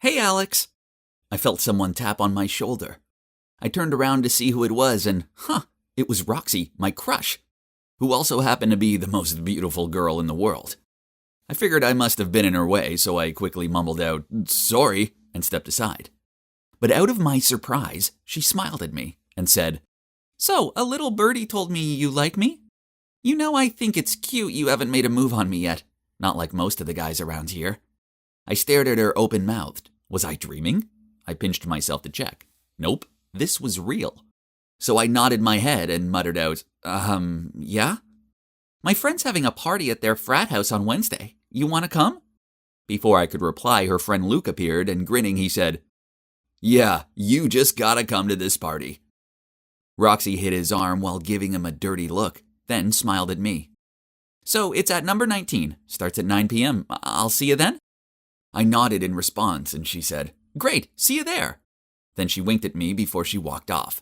"Hey, Alex." I felt someone tap on my shoulder. I turned around to see who it was and, it was Roxy, my crush, who also happened to be the most beautiful girl in the world. I figured I must have been in her way, so I quickly mumbled out, "Sorry," and stepped aside. But out of my surprise, she smiled at me and said, "So, a little birdie told me you like me? You know, I think it's cute you haven't made a move on me yet, not like most of the guys around here." I stared at her open-mouthed. Was I dreaming? I pinched myself to check. Nope, this was real. So I nodded my head and muttered out, yeah? "My friend's having a party at their frat house on Wednesday. You want to come?" Before I could reply, her friend Luke appeared, and grinning, he said, "Yeah, you just gotta come to this party." Roxy hit his arm while giving him a dirty look, then smiled at me. "So it's at number 19, starts at 9 p.m. I'll see you then?" I nodded in response, and she said, "Great, see you there." Then she winked at me before she walked off.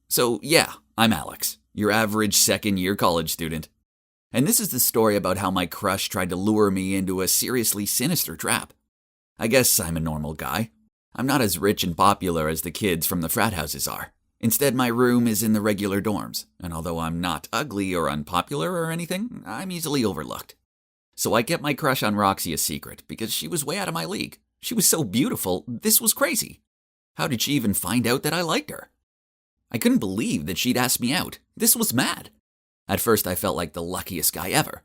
So yeah, I'm Alex, your average second-year college student. And this is the story about how my crush tried to lure me into a seriously sinister trap. I guess I'm a normal guy. I'm not as rich and popular as the kids from the frat houses are. Instead, my room is in the regular dorms, and although I'm not ugly or unpopular or anything, I'm easily overlooked. So I kept my crush on Roxy a secret because she was way out of my league. She was so beautiful, this was crazy. How did she even find out that I liked her? I couldn't believe that she'd asked me out. This was mad. At first, I felt like the luckiest guy ever.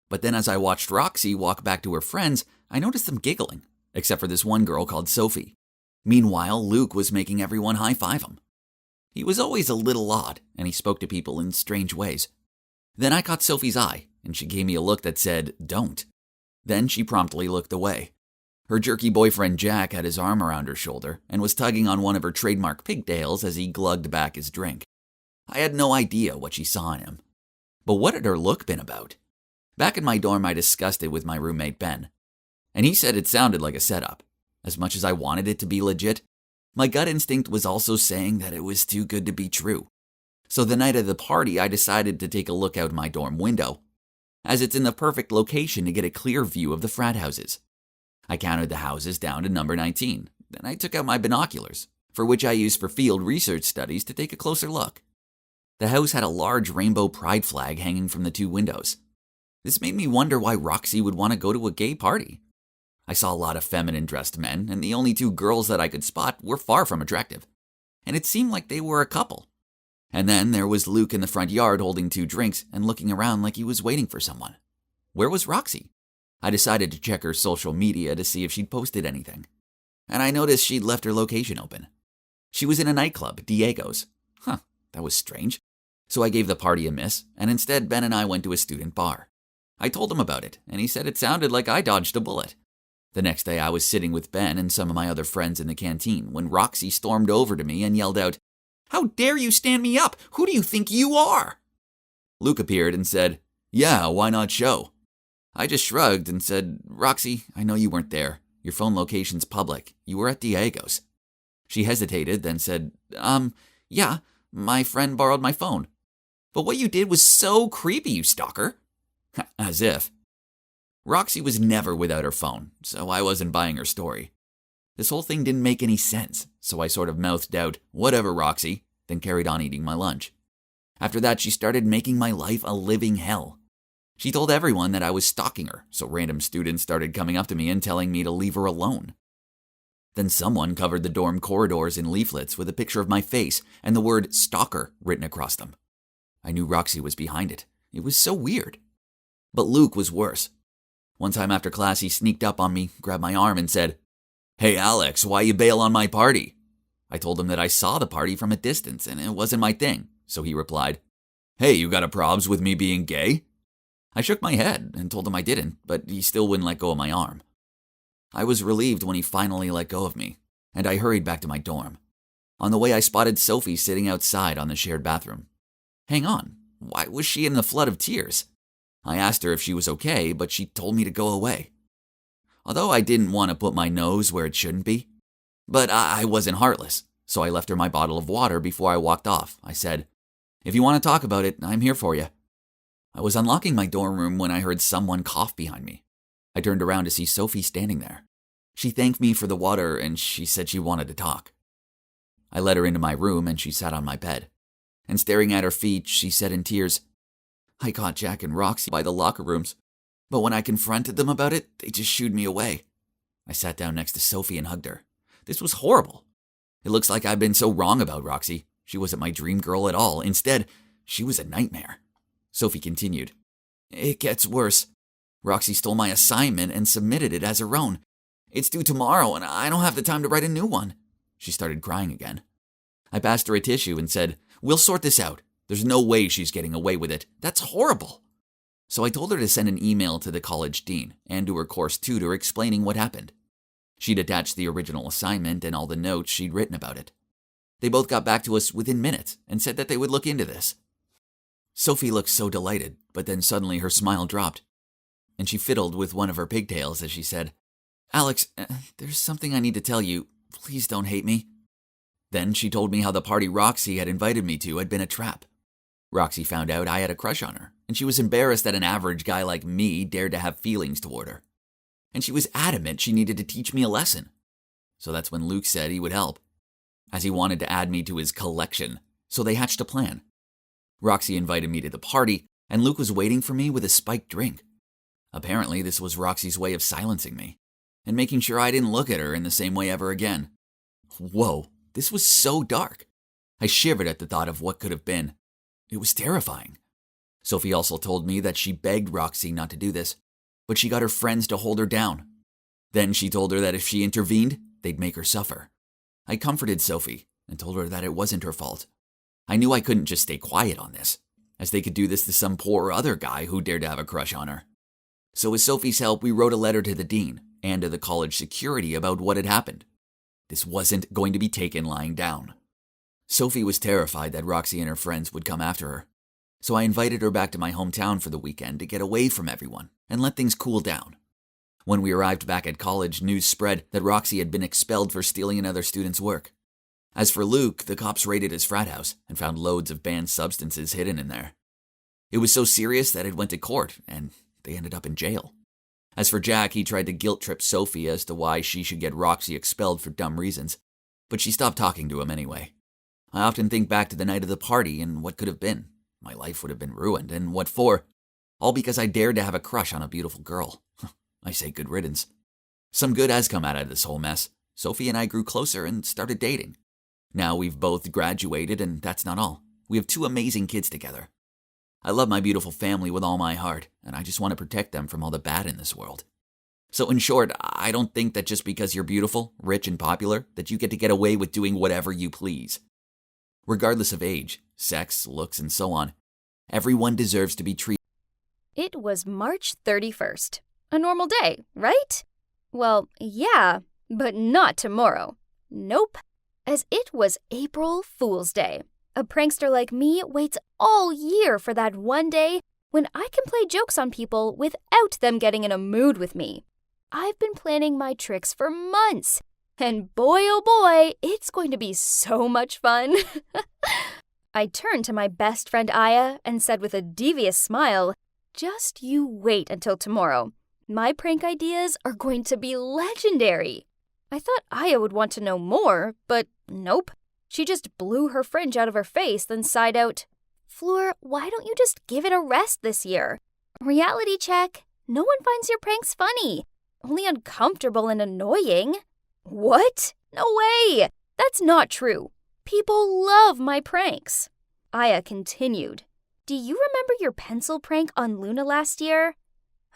But then as I watched Roxy walk back to her friends, I noticed them giggling, except for this one girl called Sophie. Meanwhile, Luke was making everyone high-five him. He was always a little odd, and he spoke to people in strange ways. Then I caught Sophie's eye, and she gave me a look that said, "Don't." Then she promptly looked away. Her jerky boyfriend Jack had his arm around her shoulder and was tugging on one of her trademark pigtails as he glugged back his drink. I had no idea what she saw in him. But what had her look been about? Back in my dorm, I discussed it with my roommate Ben, and he said it sounded like a setup. As much as I wanted it to be legit, my gut instinct was also saying that it was too good to be true. So the night of the party, I decided to take a look out my dorm window, as it's in the perfect location to get a clear view of the frat houses. I counted the houses down to number 19. Then I took out my binoculars, for which I used for field research studies, to take a closer look. The house had a large rainbow pride flag hanging from the two windows. This made me wonder why Roxy would want to go to a gay party. I saw a lot of feminine-dressed men, and the only two girls that I could spot were far from attractive. And it seemed like they were a couple. And then there was Luke in the front yard holding 2 drinks and looking around like he was waiting for someone. Where was Roxy? I decided to check her social media to see if she'd posted anything. And I noticed she'd left her location open. She was in a nightclub, Diego's. That was strange. So I gave the party a miss, and instead Ben and I went to a student bar. I told him about it, and he said it sounded like I dodged a bullet. The next day I was sitting with Ben and some of my other friends in the canteen when Roxy stormed over to me and yelled out, "How dare you stand me up? Who do you think you are?" Luke appeared and said, "Yeah, why not show?" I just shrugged and said, "Roxy, I know you weren't there. Your phone location's public. You were at Diego's." She hesitated, then said, Yeah, my friend borrowed my phone. But what you did was so creepy, you stalker." As if. Roxy was never without her phone, so I wasn't buying her story. This whole thing didn't make any sense, so I sort of mouthed out, "Whatever, Roxy," then carried on eating my lunch. After that, she started making my life a living hell. She told everyone that I was stalking her, so random students started coming up to me and telling me to leave her alone. Then someone covered the dorm corridors in leaflets with a picture of my face and the word "stalker" written across them. I knew Roxy was behind it. It was so weird. But Luke was worse. One time after class, he sneaked up on me, grabbed my arm, and said, "Hey Alex, why you bail on my party?" I told him that I saw the party from a distance and it wasn't my thing, so he replied, "Hey, you got a probs with me being gay?" I shook my head and told him I didn't, but he still wouldn't let go of my arm. I was relieved when he finally let go of me, and I hurried back to my dorm. On the way, I spotted Sophie sitting outside on the shared bathroom. Hang on, why was she in a flood of tears? I asked her if she was okay, but she told me to go away. Although I didn't want to put my nose where it shouldn't be. But I wasn't heartless, so I left her my bottle of water before I walked off. I said, "If you want to talk about it, I'm here for you." I was unlocking my dorm room when I heard someone cough behind me. I turned around to see Sophie standing there. She thanked me for the water and she said she wanted to talk. I led her into my room and she sat on my bed. And staring at her feet, she said in tears, "I caught Jack and Roxy by the locker rooms, but when I confronted them about it, they just shooed me away." I sat down next to Sophie and hugged her. This was horrible. It looks like I've been so wrong about Roxy. She wasn't my dream girl at all. Instead, she was a nightmare. Sophie continued, "It gets worse. Roxy stole my assignment and submitted it as her own. It's due tomorrow and I don't have the time to write a new one." She started crying again. I passed her a tissue and said, "We'll sort this out. There's no way she's getting away with it. That's horrible." So I told her to send an email to the college dean and to her course tutor explaining what happened. She'd attached the original assignment and all the notes she'd written about it. They both got back to us within minutes and said that they would look into this. Sophie looked so delighted, but then suddenly her smile dropped, and she fiddled with one of her pigtails as she said, "Alex, there's something I need to tell you. Please don't hate me." Then she told me how the party Roxy had invited me to had been a trap. Roxy found out I had a crush on her, and she was embarrassed that an average guy like me dared to have feelings toward her. And she was adamant she needed to teach me a lesson. So that's when Luke said he would help, as he wanted to add me to his collection, so they hatched a plan. Roxy invited me to the party, and Luke was waiting for me with a spiked drink. Apparently, this was Roxy's way of silencing me, and making sure I didn't look at her in the same way ever again. Whoa, this was so dark. I shivered at the thought of what could have been. It was terrifying. Sophie also told me that she begged Roxy not to do this, but she got her friends to hold her down. Then she told her that if she intervened, they'd make her suffer. I comforted Sophie and told her that it wasn't her fault. I knew I couldn't just stay quiet on this, as they could do this to some poor other guy who dared to have a crush on her. So with Sophie's help, we wrote a letter to the dean and to the college security about what had happened. This wasn't going to be taken lying down. Sophie was terrified that Roxy and her friends would come after her, so I invited her back to my hometown for the weekend to get away from everyone and let things cool down. When we arrived back at college, news spread that Roxy had been expelled for stealing another student's work. As for Luke, the cops raided his frat house and found loads of banned substances hidden in there. It was so serious that it went to court, and they ended up in jail. As for Jack, he tried to guilt-trip Sophie as to why she should get Roxy expelled for dumb reasons, but she stopped talking to him anyway. I often think back to the night of the party and what could have been. My life would have been ruined, and what for? All because I dared to have a crush on a beautiful girl. I say good riddance. Some good has come out of this whole mess. Sophie and I grew closer and started dating. Now we've both graduated, and that's not all. We have 2 amazing kids together. I love my beautiful family with all my heart, and I just want to protect them from all the bad in this world. So in short, I don't think that just because you're beautiful, rich, and popular, that you get away with doing whatever you please. Regardless of age, sex, looks, and so on, everyone deserves to be treated. It was March 31st. A normal day, right? Well, yeah, but not tomorrow. Nope. As it was April Fool's Day. A prankster like me waits all year for that one day when I can play jokes on people without them getting in a mood with me. I've been planning my tricks for months, and boy oh boy, it's going to be so much fun. I turned to my best friend Aya and said with a devious smile, "Just you wait until tomorrow. My prank ideas are going to be legendary." I thought Aya would want to know more, but nope. She just blew her fringe out of her face, then sighed out, "Fleur, why don't you just give it a rest this year? Reality check. No one finds your pranks funny. Only uncomfortable and annoying." What? No way! That's not true. People love my pranks. Aya continued, "Do you remember your pencil prank on Luna last year?"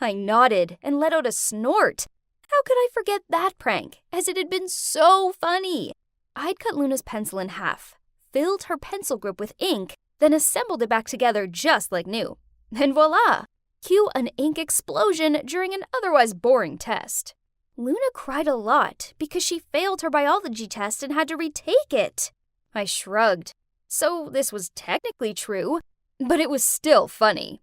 I nodded and let out a snort. How could I forget that prank, as it had been so funny? I'd cut Luna's pencil in half, filled her pencil grip with ink, then assembled it back together just like new. And voila! Cue an ink explosion during an otherwise boring test. Luna cried a lot because she failed her biology test and had to retake it. I shrugged. So this was technically true, but it was still funny.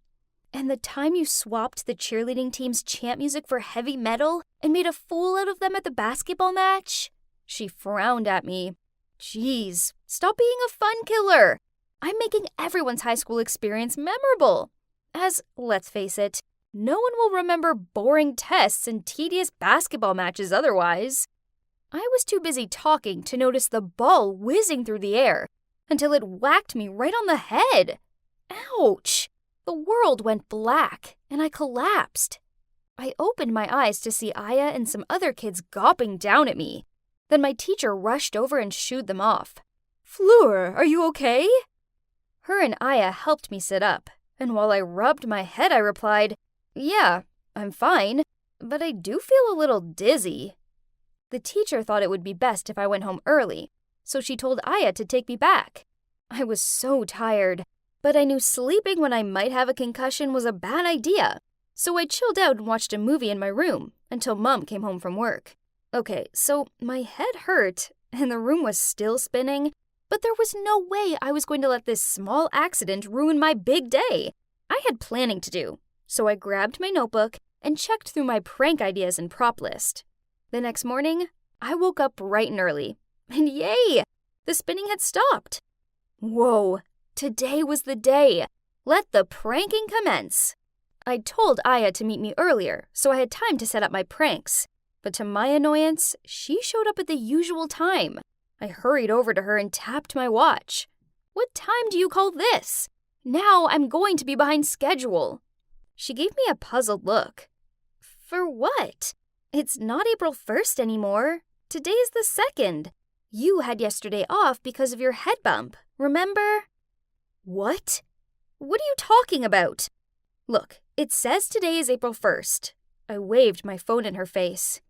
And the time you swapped the cheerleading team's chant music for heavy metal and made a fool out of them at the basketball match? She frowned at me. Jeez, stop being a fun killer. I'm making everyone's high school experience memorable. As, let's face it, No one will remember boring tests and tedious basketball matches otherwise. I was too busy talking to notice the ball whizzing through the air until it whacked me right on the head. Ouch! The world went black and I collapsed. I opened my eyes to see Aya and some other kids gawping down at me. Then my teacher rushed over and shooed them off. "Fleur, are you okay?" Her and Aya helped me sit up, and while I rubbed my head, I replied, "Yeah, I'm fine, but I do feel a little dizzy." The teacher thought it would be best if I went home early, so she told Aya to take me back. I was so tired, but I knew sleeping when I might have a concussion was a bad idea, so I chilled out and watched a movie in my room until Mom came home from work. Okay, so my head hurt, and the room was still spinning, but there was no way I was going to let this small accident ruin my big day. I had planning to do, so I grabbed my notebook and checked through my prank ideas and prop list. The next morning, I woke up bright and early, and yay! The spinning had stopped. Whoa, today was the day. Let the pranking commence. I told Aya to meet me earlier, so I had time to set up my pranks. But to my annoyance, she showed up at the usual time. I hurried over to her and tapped my watch. "What time do you call this? Now I'm going to be behind schedule." She gave me a puzzled look. "For what? It's not April 1st anymore. Today is the 2nd. You had yesterday off because of your head bump, remember?" "What? What are you talking about?" "Look, it says today is April 1st. I waved my phone in her face.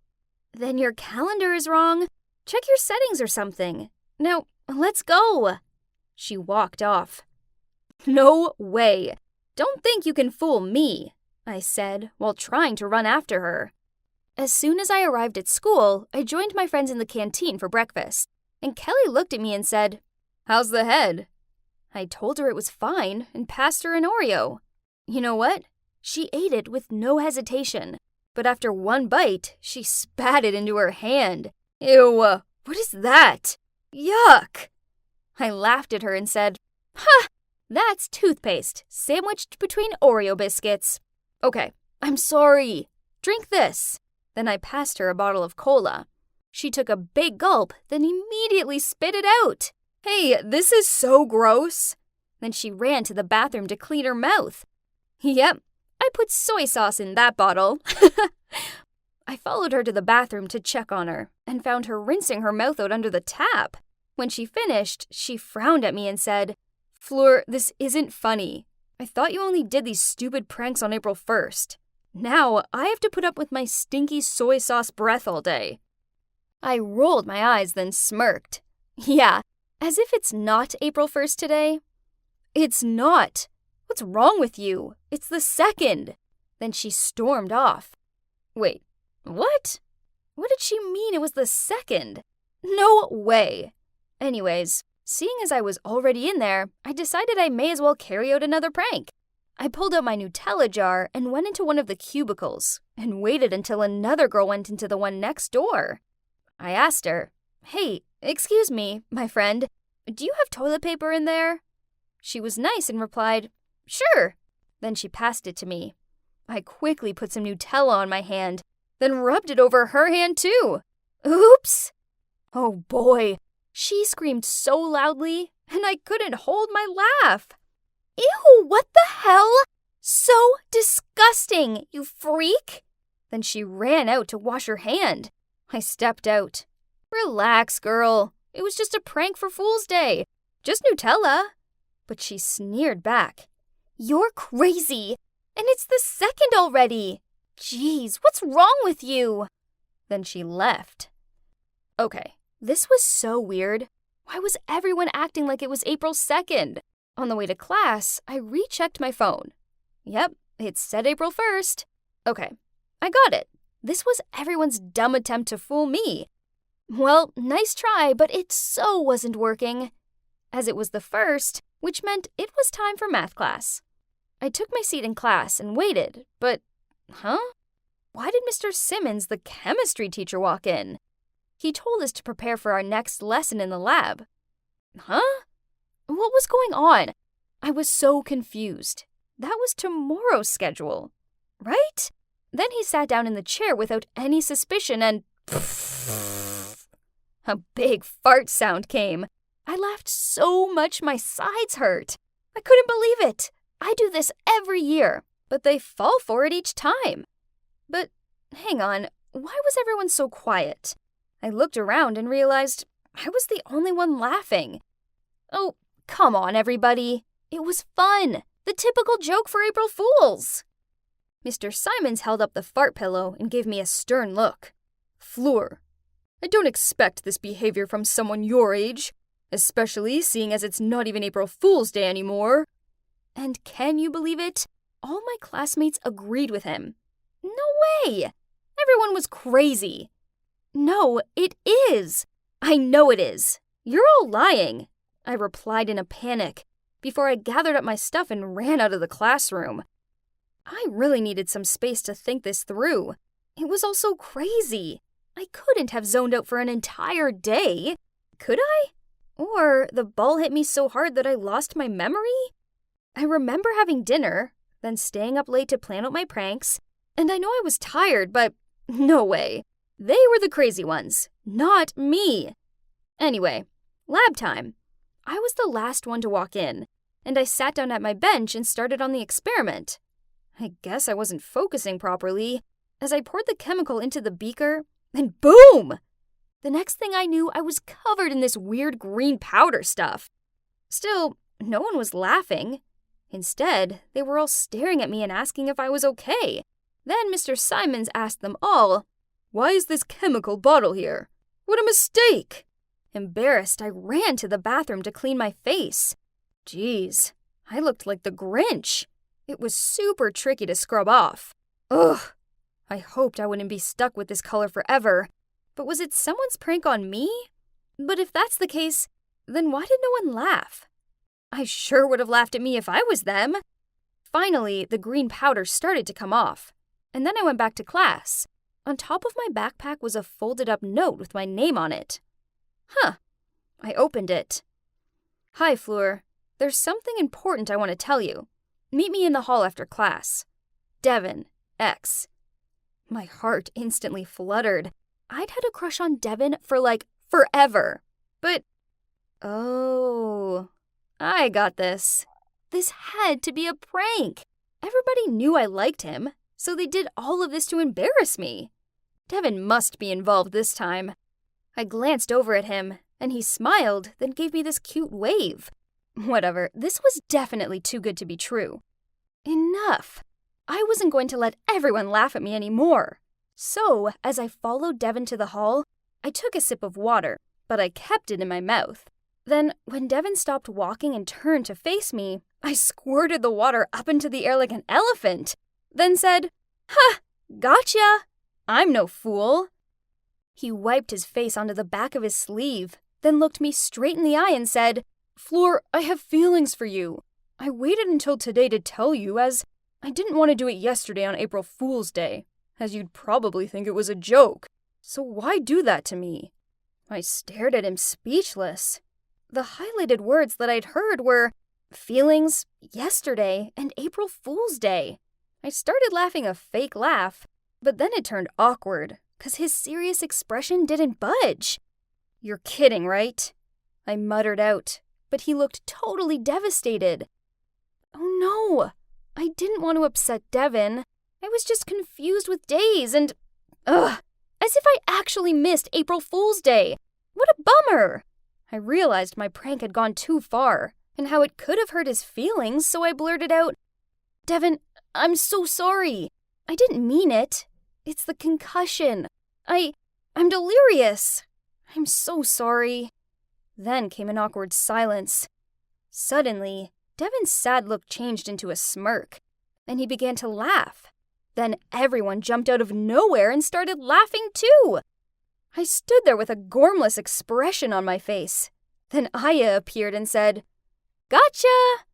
"Then your calendar is wrong. Check your settings or something. Now, let's go." She walked off. "No way. Don't think you can fool me," I said while trying to run after her. As soon as I arrived at school, I joined my friends in the canteen for breakfast, and Kelly looked at me and said, "How's the head?" I told her it was fine and passed her an Oreo. You know what? She ate it with no hesitation, but after one bite, she spat it into her hand. "Ew, what is that? Yuck!" I laughed at her and said, "Ha! That's toothpaste sandwiched between Oreo biscuits. Okay, I'm sorry. Drink this." Then I passed her a bottle of cola. She took a big gulp, then immediately spit it out. "Hey, this is so gross." Then she ran to the bathroom to clean her mouth. "Yep, I put soy sauce in that bottle." I followed her to the bathroom to check on her and found her rinsing her mouth out under the tap. When she finished, she frowned at me and said, "Fleur, this isn't funny. I thought you only did these stupid pranks on April 1st. Now I have to put up with my stinky soy sauce breath all day." I rolled my eyes, then smirked. "Yeah, as if it's not April 1st today." "It's not. What's wrong with you? It's the 2nd. Then she stormed off. Wait, what? What did she mean it was the 2nd? No way. Anyways, seeing as I was already in there, I decided I may as well carry out another prank. I pulled out my Nutella jar and went into one of the cubicles and waited until another girl went into the one next door. I asked her, "Hey, excuse me, my friend, do you have toilet paper in there?" She was nice and replied, "Sure." Then she passed it to me. I quickly put some Nutella on my hand, then rubbed it over her hand too. Oops! Oh boy, she screamed so loudly, and I couldn't hold my laugh. "Ew, what the hell? So disgusting, you freak!" Then she ran out to wash her hand. I stepped out. "Relax, girl. It was just a prank for Fool's Day. Just Nutella." But she sneered back. "You're crazy, and it's the 2nd already. Jeez, what's wrong with you?" Then she left. Okay, this was so weird. Why was everyone acting like it was April 2nd? On the way to class, I rechecked my phone. Yep, it said April 1st. Okay, I got it. This was everyone's dumb attempt to fool me. Well, nice try, but it so wasn't working. As it was the 1st, which meant it was time for math class. I took my seat in class and waited, but, Why did Mr. Simmons, the chemistry teacher, walk in? He told us to prepare for our next lesson in the lab. What was going on? I was so confused. That was tomorrow's schedule. right? Then he sat down in the chair without any suspicion and a big fart sound came. I laughed so much my sides hurt. I couldn't believe it. I do this every year, but they fall for it each time. But hang on, why was everyone so quiet? I looked around and realized I was the only one laughing. Oh, come on, everybody. It was fun. The typical joke for April Fools. Mr. Simons held up the fart pillow and gave me a stern look. Fleur, I don't expect this behavior from someone your age, especially seeing as it's not even April Fool's Day anymore. And can you believe it? All my classmates agreed with him. No way! Everyone was crazy. No, it is. I know it is. You're all lying, I replied in a panic before I gathered up my stuff and ran out of the classroom. I really needed some space to think this through. It was all so crazy. I couldn't have zoned out for an entire day. Could I? Or the ball hit me so hard that I lost my memory? I remember having dinner, then staying up late to plan out my pranks, and I know I was tired, but no way. They were the crazy ones, not me. Anyway, lab time. I was the last one to walk in, and I sat down at my bench and started on the experiment. I guess I wasn't focusing properly as I poured the chemical into the beaker, and boom! The next thing I knew, I was covered in this weird green powder stuff. Still, no one was laughing. Instead, they were all staring at me and asking if I was okay. Then Mr. Simons asked them all, "Why is this chemical bottle here? What a mistake!" Embarrassed, I ran to the bathroom to clean my face. Geez, I looked like the Grinch. It was super tricky to scrub off. Ugh! I hoped I wouldn't be stuck with this color forever. But was it someone's prank on me? But if that's the case, then why did no one laugh? I sure would have laughed at me if I was them. Finally, the green powder started to come off, and then I went back to class. On top of my backpack was a folded-up note with my name on it. Huh. I opened it. Hi, Fleur. There's something important I want to tell you. Meet me in the hall after class. Devin, X. My heart instantly fluttered. I'd had a crush on Devin for, forever. But, oh, I got this. This had to be a prank. Everybody knew I liked him, so they did all of this to embarrass me. Devin must be involved this time. I glanced over at him, and he smiled, then gave me this cute wave. Whatever, this was definitely too good to be true. Enough. I wasn't going to let everyone laugh at me anymore. So, as I followed Devin to the hall, I took a sip of water, but I kept it in my mouth. Then, when Devin stopped walking and turned to face me, I squirted the water up into the air like an elephant, then said, "Ha! Gotcha! I'm no fool." He wiped his face onto the back of his sleeve, then looked me straight in the eye and said, "Fleur, I have feelings for you. I waited until today to tell you, as I didn't want to do it yesterday on April Fool's Day, as you'd probably think it was a joke. So why do that to me?" I stared at him speechless. The highlighted words that I'd heard were feelings, yesterday, and April Fool's Day. I started laughing a fake laugh, but then it turned awkward, 'cause his serious expression didn't budge. "You're kidding, right?" I muttered out, but he looked totally devastated. Oh no, I didn't want to upset Devin. I was just confused with days and, as if I actually missed April Fool's Day. What a bummer! I realized my prank had gone too far, and how it could have hurt his feelings, so I blurted out, "Devin, I'm so sorry. I didn't mean it. It's the concussion. I'm delirious. I'm so sorry." Then came an awkward silence. Suddenly, Devin's sad look changed into a smirk, and he began to laugh. Then everyone jumped out of nowhere and started laughing too. I stood there with a gormless expression on my face. Then Aya appeared and said, "Gotcha!"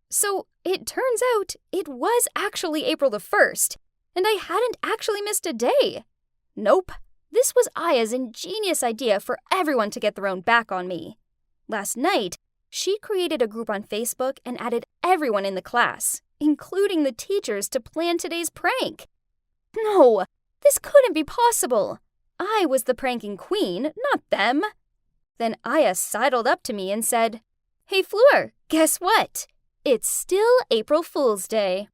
So it turns out it was actually April the 1st, and I hadn't actually missed a day. Nope, this was Aya's ingenious idea for everyone to get their own back on me. Last night, She created a group on Facebook and added everyone in the class, including the teachers, to plan today's prank. No, this couldn't be possible. I was the pranking queen, not them. Then Aya sidled up to me and said, "Hey Fleur, guess what? It's still April Fool's Day."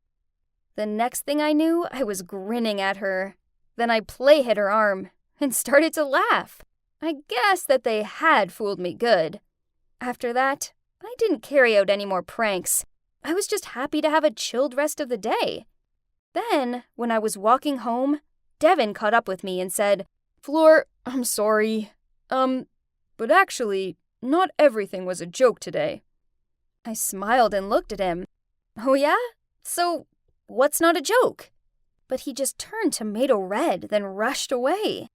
The next thing I knew, I was grinning at her. Then I play hit her arm and started to laugh. I guess that they had fooled me good. After that, I didn't carry out any more pranks. I was just happy to have a chilled rest of the day. Then, when I was walking home, Devin caught up with me and said, "Floor, I'm sorry. But actually, not everything was a joke today." I smiled and looked at him. "Oh yeah? So, what's not a joke?" But he just turned tomato red, then rushed away.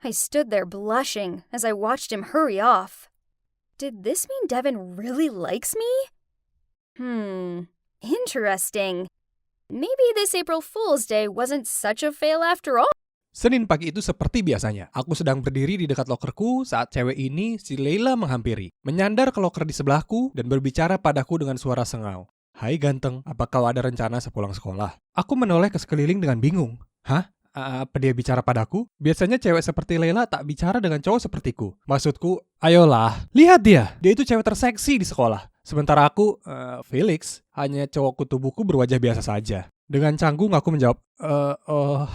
I stood there blushing as I watched him hurry off. Did this mean Devin really likes me? Interesting. Maybe this April Fool's Day wasn't such a fail after all. Senin pagi itu seperti biasanya. Aku sedang berdiri di dekat lokerku saat cewek ini, si Leila, menghampiri. Menyandar ke loker di sebelahku dan berbicara padaku dengan suara sengau. "Hai ganteng, apa kau ada rencana sepulang sekolah?" Aku menoleh ke sekeliling dengan bingung. Hah? Apa dia bicara padaku? Biasanya cewek seperti Leila tak bicara dengan cowok sepertiku. Maksudku, ayolah, lihat dia. Dia itu cewek terseksi di sekolah. Sementara aku, Felix, hanya cowok kutu buku berwajah biasa saja. Dengan canggung aku menjawab,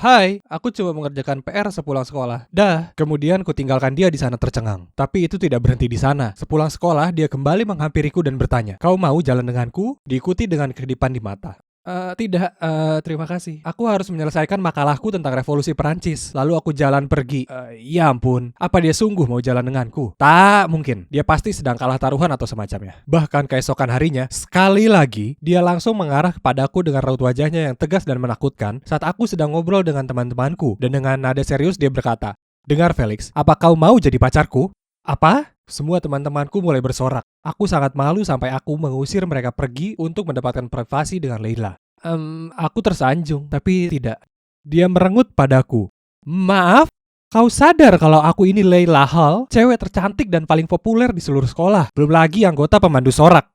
hai, aku cuma mengerjakan PR sepulang sekolah. Dah. Kemudian ku tinggalkan dia di sana tercengang. Tapi itu tidak berhenti di sana. Sepulang sekolah, dia kembali menghampiriku dan bertanya, "Kau mau jalan denganku?" Diikuti dengan kedipan di mata. Tidak, terima kasih. Aku harus menyelesaikan makalahku tentang revolusi Perancis. Lalu aku jalan pergi. Ya ampun, apa dia sungguh mau jalan denganku? Tak mungkin, dia pasti sedang kalah taruhan atau semacamnya. Bahkan keesokan harinya, sekali lagi, dia langsung mengarah kepadaku dengan raut wajahnya yang tegas dan menakutkan saat aku sedang ngobrol dengan teman-temanku. Dan dengan nada serius dia berkata, "Dengar Felix, apa kau mau jadi pacarku?" Apa? Semua teman-temanku mulai bersorak. Aku sangat malu sampai aku mengusir mereka pergi untuk mendapatkan privasi dengan Leila. Aku tersanjung, tapi tidak. Dia merengut padaku. "Maaf, kau sadar kalau aku ini Leila Hall, cewek tercantik dan paling populer di seluruh sekolah. Belum lagi anggota pemandu sorak."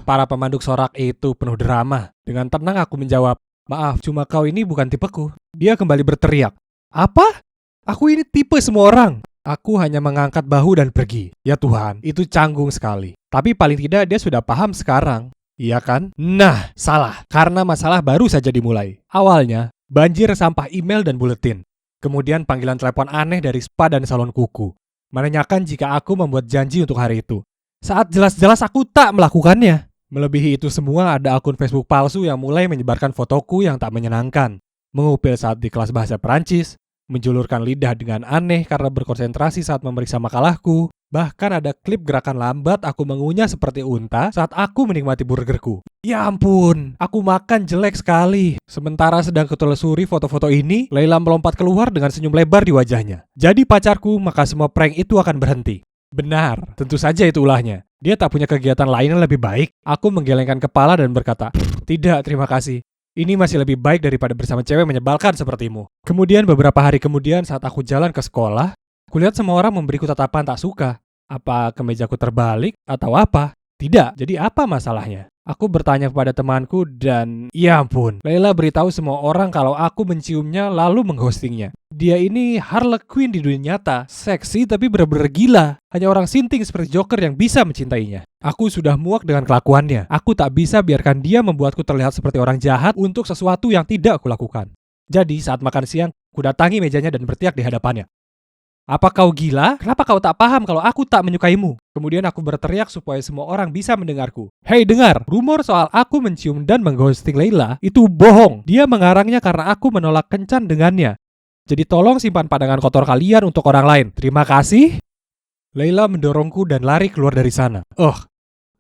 Para pemandu sorak itu penuh drama. Dengan tenang aku menjawab, "Maaf, cuma kau ini bukan tipeku." Dia kembali berteriak, "Apa? Aku ini tipe semua orang." Aku hanya mengangkat bahu dan pergi. Ya Tuhan, itu canggung sekali. Tapi paling tidak dia sudah paham sekarang. Iya kan? Nah, salah. Karena masalah baru saja dimulai. Awalnya, banjir sampah email dan buletin. Kemudian panggilan telepon aneh dari spa dan salon kuku. Menanyakan jika aku membuat janji untuk hari itu. Saat jelas-jelas aku tak melakukannya. Melebihi itu semua ada akun Facebook palsu yang mulai menyebarkan fotoku yang tak menyenangkan. Mengupil saat di kelas bahasa Perancis. Menjulurkan lidah dengan aneh karena berkonsentrasi saat memeriksa makalahku. Bahkan ada klip gerakan lambat aku mengunyah seperti unta saat aku menikmati burgerku. Ya ampun, aku makan jelek sekali. Sementara sedang kutelusuri foto-foto ini, Leila melompat keluar dengan senyum lebar di wajahnya. Jadi pacarku, maka semua prank itu akan berhenti. Benar, tentu saja itu ulahnya. Dia tak punya kegiatan lain yang lebih baik. Aku menggelengkan kepala dan berkata, "Tidak, terima kasih. Ini masih lebih baik daripada bersama cewek menyebalkan sepertimu." Kemudian beberapa hari kemudian saat aku jalan ke sekolah, kulihat semua orang memberiku tatapan tak suka. Apa kemejaku terbalik atau apa? Tidak, jadi apa masalahnya? Aku bertanya kepada temanku dan ya ampun, Leila beritahu semua orang kalau aku menciumnya lalu mengghostingnya. Dia ini Harlequin di dunia nyata, seksi tapi benar-benar gila. Hanya orang sinting seperti Joker yang bisa mencintainya. Aku sudah muak dengan kelakuannya. Aku tak bisa biarkan dia membuatku terlihat seperti orang jahat untuk sesuatu yang tidak aku lakukan. Jadi saat makan siang, ku datangi mejanya dan berteriak di hadapannya. "Apa kau gila? Kenapa kau tak paham kalau aku tak menyukaimu?" Kemudian aku berteriak supaya semua orang bisa mendengarku. "Hei dengar, rumor soal aku mencium dan mengghosting Leila itu bohong. Dia mengarangnya karena aku menolak kencan dengannya. Jadi tolong simpan pandangan kotor kalian untuk orang lain. Terima kasih." Leila mendorongku dan lari keluar dari sana.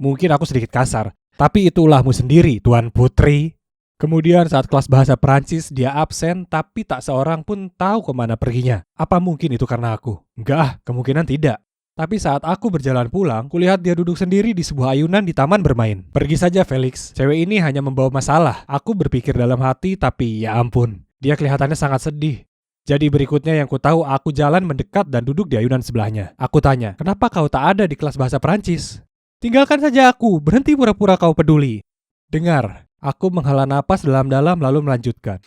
Mungkin aku sedikit kasar, tapi itu ulahmu sendiri, Tuan Putri. Kemudian saat kelas bahasa Perancis dia absen tapi tak seorang pun tahu kemana perginya. Apa mungkin itu karena aku? Enggak, kemungkinan tidak. Tapi saat aku berjalan pulang, kulihat dia duduk sendiri di sebuah ayunan di taman bermain. Pergi saja Felix, cewek ini hanya membawa masalah. Aku berpikir dalam hati tapi ya ampun, dia kelihatannya sangat sedih. Jadi berikutnya yang ku tahu aku jalan mendekat dan duduk di ayunan sebelahnya. Aku tanya, "Kenapa kau tak ada di kelas bahasa Perancis?" Tinggalkan saja aku, berhenti pura-pura kau peduli. Dengar, aku menghela napas dalam-dalam lalu melanjutkan.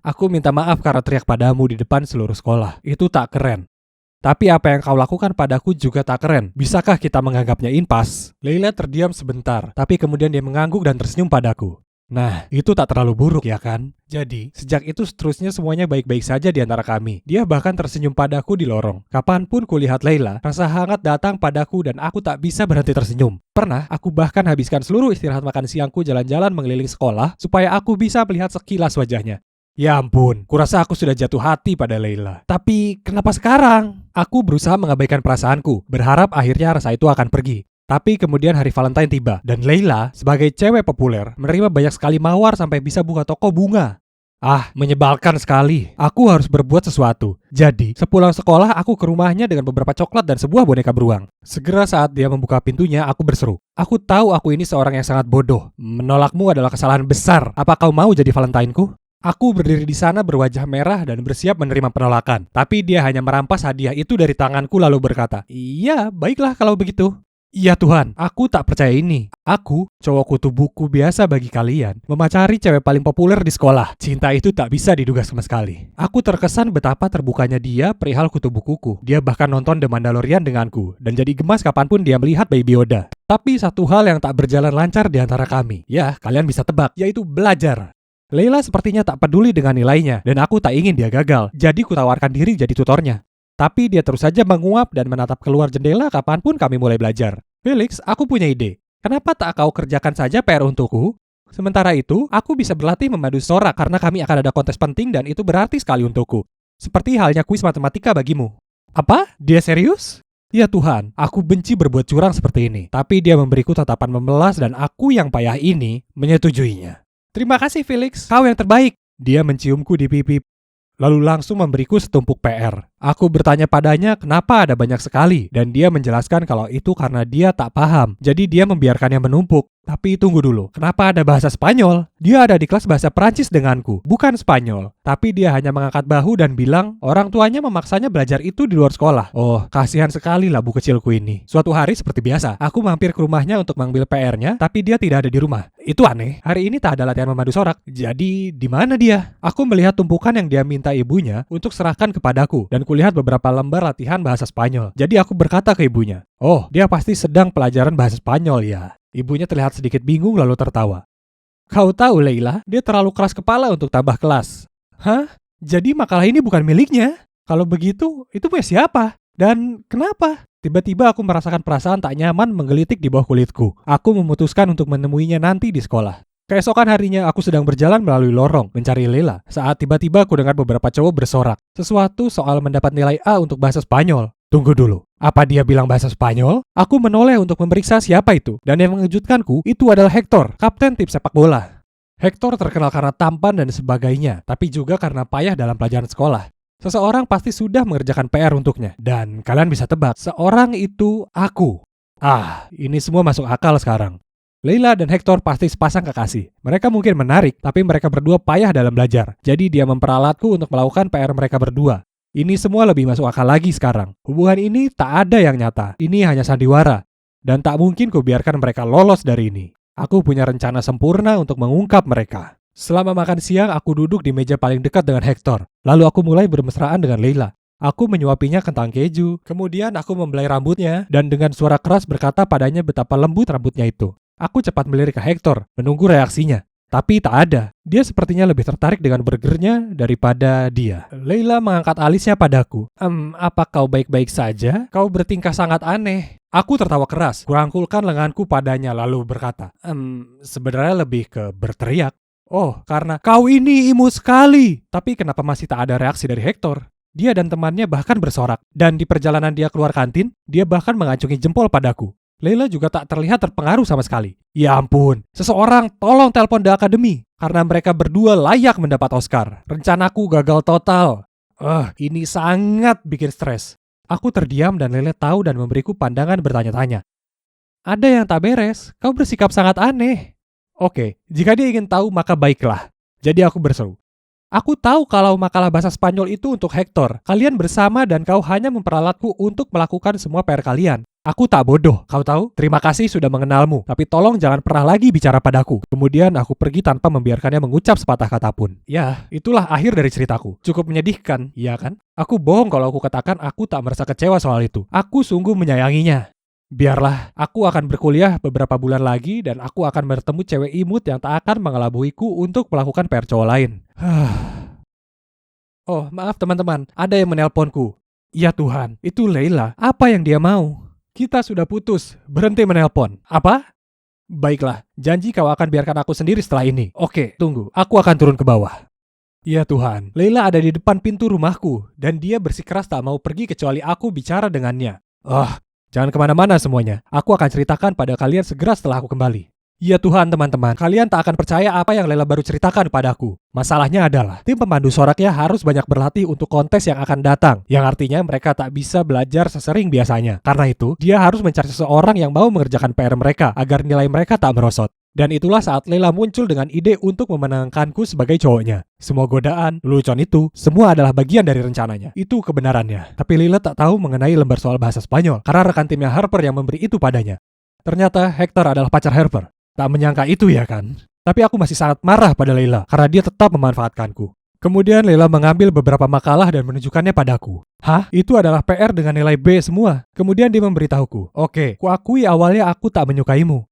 Aku minta maaf karena teriak padamu di depan seluruh sekolah. Itu tak keren. Tapi apa yang kau lakukan padaku juga tak keren. Bisakah kita menganggapnya impas? Leila terdiam sebentar, tapi kemudian dia mengangguk dan tersenyum padaku. Nah, itu tak terlalu buruk ya kan? Jadi, sejak itu seterusnya semuanya baik-baik saja di antara kami. Dia bahkan tersenyum padaku di lorong. Kapanpun kulihat Leila, rasa hangat datang padaku dan aku tak bisa berhenti tersenyum. Pernah, aku bahkan habiskan seluruh istirahat makan siangku jalan-jalan mengelilingi sekolah supaya aku bisa melihat sekilas wajahnya. Ya ampun, kurasa aku sudah jatuh hati pada Leila. Tapi kenapa sekarang? Aku berusaha mengabaikan perasaanku, berharap akhirnya rasa itu akan pergi. Tapi kemudian hari Valentine tiba, dan Leila, sebagai cewek populer, menerima banyak sekali mawar sampai bisa buka toko bunga. Ah, menyebalkan sekali. Aku harus berbuat sesuatu. Jadi, sepulang sekolah aku ke rumahnya dengan beberapa coklat dan sebuah boneka beruang. Segera saat dia membuka pintunya, aku berseru. Aku tahu aku ini seorang yang sangat bodoh. Menolakmu adalah kesalahan besar. Apa kau mau jadi Valentine-ku? Aku berdiri di sana berwajah merah dan bersiap menerima penolakan. Tapi dia hanya merampas hadiah itu dari tanganku lalu berkata, "Iya, baiklah kalau begitu." Iya Tuhan, aku tak percaya ini. Aku, cowok kutu buku biasa bagi kalian, memacari cewek paling populer di sekolah. Cinta itu tak bisa diduga sama sekali. Aku terkesan betapa terbukanya dia perihal kutu bukuku. Dia bahkan nonton The Mandalorian denganku, dan jadi gemas kapanpun dia melihat Baby Yoda. Tapi satu hal yang tak berjalan lancar di antara kami. Ya, kalian bisa tebak, yaitu belajar. Leila sepertinya tak peduli dengan nilainya, dan aku tak ingin dia gagal, jadi kutawarkan diri jadi tutornya. Tapi dia terus saja menguap dan menatap keluar jendela kapanpun kami mulai belajar. Felix, aku punya ide. Kenapa tak kau kerjakan saja PR untukku? Sementara itu, aku bisa berlatih memadu sorak karena kami akan ada kontes penting dan itu berarti sekali untukku. Seperti halnya kuis matematika bagimu. Apa? Dia serius? Ya Tuhan, aku benci berbuat curang seperti ini. Tapi dia memberiku tatapan memelas dan aku yang payah ini menyetujuinya. Terima kasih Felix, kau yang terbaik. Dia menciumku di pipi, lalu langsung memberiku setumpuk PR. Aku bertanya padanya kenapa ada banyak sekali, dan dia menjelaskan kalau itu karena dia tak paham. Jadi dia membiarkannya menumpuk. Tapi tunggu dulu, kenapa ada bahasa Spanyol? Dia ada di kelas bahasa Perancis denganku, bukan Spanyol. Tapi dia hanya mengangkat bahu dan bilang orang tuanya memaksanya belajar itu di luar sekolah. Oh, kasihan sekali labu kecilku ini. Suatu hari seperti biasa, aku mampir ke rumahnya untuk mengambil PR-nya, tapi dia tidak ada di rumah. Itu aneh, hari ini tak ada latihan memadu sorak. Jadi, di mana dia? Aku melihat tumpukan yang dia minta ibunya untuk serahkan kepadaku, dan kulihat beberapa lembar latihan bahasa Spanyol. Jadi aku berkata ke ibunya, "Oh, dia pasti sedang pelajaran bahasa Spanyol ya." Ibunya terlihat sedikit bingung lalu tertawa. "Kau tahu Leila, dia terlalu keras kepala untuk tambah kelas." Hah? Jadi makalah ini bukan miliknya? Kalau begitu, itu punya siapa? Dan kenapa? Tiba-tiba aku merasakan perasaan tak nyaman menggelitik di bawah kulitku. Aku memutuskan untuk menemuinya nanti di sekolah. Keesokan harinya aku sedang berjalan melalui lorong mencari Leila saat tiba-tiba aku dengar beberapa cowok bersorak. Sesuatu soal mendapat nilai A untuk bahasa Spanyol. Tunggu dulu, apa dia bilang bahasa Spanyol? Aku menoleh untuk memeriksa siapa itu, dan yang mengejutkanku itu adalah Hector, kapten tim sepak bola. Hector terkenal karena tampan dan sebagainya, tapi juga karena payah dalam pelajaran sekolah. Seseorang pasti sudah mengerjakan PR untuknya, dan kalian bisa tebak, seorang itu aku. Ah, ini semua masuk akal sekarang. Leila dan Hector pasti sepasang kekasih. Mereka mungkin menarik, tapi mereka berdua payah dalam belajar. Jadi dia memperalatku untuk melakukan PR mereka berdua. Ini semua lebih masuk akal lagi sekarang. Hubungan ini tak ada yang nyata. Ini hanya sandiwara. Dan tak mungkin kubiarkan mereka lolos dari ini. Aku punya rencana sempurna untuk mengungkap mereka. Selama makan siang, aku duduk di meja paling dekat dengan Hector. Lalu aku mulai bermesraan dengan Leila. Aku menyuapinya kentang keju. Kemudian aku membelai rambutnya dan dengan suara keras berkata padanya betapa lembut rambutnya itu. Aku cepat melirik ke Hector, menunggu reaksinya. Tapi tak ada. Dia sepertinya lebih tertarik dengan burgernya daripada dia. Leila mengangkat alisnya padaku. Apa kau baik-baik saja? Kau bertingkah sangat aneh." Aku tertawa keras, kurangkulkan lenganku padanya lalu berkata, sebenarnya lebih ke berteriak. "Oh, karena kau ini imut sekali." Tapi kenapa masih tak ada reaksi dari Hector? Dia dan temannya bahkan bersorak. Dan di perjalanan dia keluar kantin, dia bahkan mengacungi jempol padaku. Leila juga tak terlihat terpengaruh sama sekali. Ya ampun, seseorang tolong telepon The Academy, karena mereka berdua layak mendapat Oscar. Rencanaku gagal total. Ini sangat bikin stres. Aku terdiam dan Leila tahu dan memberiku pandangan bertanya-tanya. Ada yang tak beres, kau bersikap sangat aneh. Oke, jika dia ingin tahu maka baiklah. Jadi aku berseru. Aku tahu kalau makalah bahasa Spanyol itu untuk Hector. Kalian bersama dan kau hanya memperalatku untuk melakukan semua PR kalian. Aku tak bodoh, kau tahu? Terima kasih sudah mengenalmu, tapi tolong jangan pernah lagi bicara padaku. Kemudian aku pergi tanpa membiarkannya mengucap sepatah kata pun. Ya, itulah akhir dari ceritaku. Cukup menyedihkan, iya kan? Aku bohong kalau aku katakan aku tak merasa kecewa soal itu. Aku sungguh menyayanginya. Biarlah, aku akan berkuliah beberapa bulan lagi dan aku akan bertemu cewek imut yang tak akan mengelabuiku untuk melakukan PR cowok lain. Oh, maaf teman-teman, ada yang menelponku. Ya Tuhan, itu Leila. Apa yang dia mau? Kita sudah putus, berhenti menelpon. Apa? Baiklah, janji kau akan biarkan aku sendiri setelah ini. Oke, tunggu, aku akan turun ke bawah. Ya Tuhan, Leila ada di depan pintu rumahku dan dia bersikeras tak mau pergi kecuali aku bicara dengannya. Jangan kemana-mana semuanya. Aku akan ceritakan pada kalian segera setelah aku kembali. Ya Tuhan teman-teman, kalian tak akan percaya apa yang Leila baru ceritakan padaku. Masalahnya adalah, tim pemandu soraknya harus banyak berlatih untuk kontes yang akan datang. Yang artinya mereka tak bisa belajar sesering biasanya. Karena itu, dia harus mencari seseorang yang mau mengerjakan PR mereka, agar nilai mereka tak merosot. Dan itulah saat Leila muncul dengan ide untuk memenangkanku sebagai cowoknya. Semua godaan, lelucon itu, semua adalah bagian dari rencananya. Itu kebenarannya. Tapi Leila tak tahu mengenai lembar soal bahasa Spanyol, karena rekan timnya Harper yang memberi itu padanya. Ternyata Hector adalah pacar Harper. Tak menyangka itu ya kan? Tapi aku masih sangat marah pada Leila, karena dia tetap memanfaatkanku. Kemudian Leila mengambil beberapa makalah dan menunjukkannya padaku. Hah? Itu adalah PR dengan nilai B semua. Kemudian dia memberitahuku, oke, kuakui awalnya aku tak menyukaimu.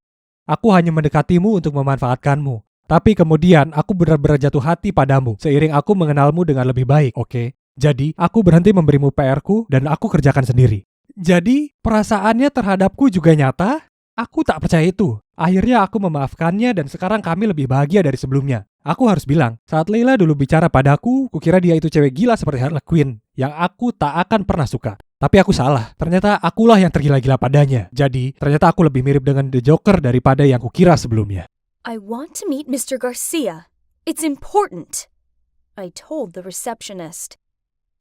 Aku hanya mendekatimu untuk memanfaatkanmu. Tapi kemudian aku benar-benar jatuh hati padamu seiring aku mengenalmu dengan lebih baik, oke? Jadi, aku berhenti memberimu PR-ku dan aku kerjakan sendiri. Jadi, perasaannya terhadapku juga nyata? Aku tak percaya itu. Akhirnya aku memaafkannya dan sekarang kami lebih bahagia dari sebelumnya. Aku harus bilang, saat Leila dulu bicara padaku, kukira dia itu cewek gila seperti Harley Quinn, yang aku tak akan pernah suka. Tapi aku salah, ternyata akulah yang tergila-gila padanya. Jadi, ternyata aku lebih mirip dengan The Joker daripada yang kukira sebelumnya. I want to meet Mr. Garcia. It's important, I told the receptionist.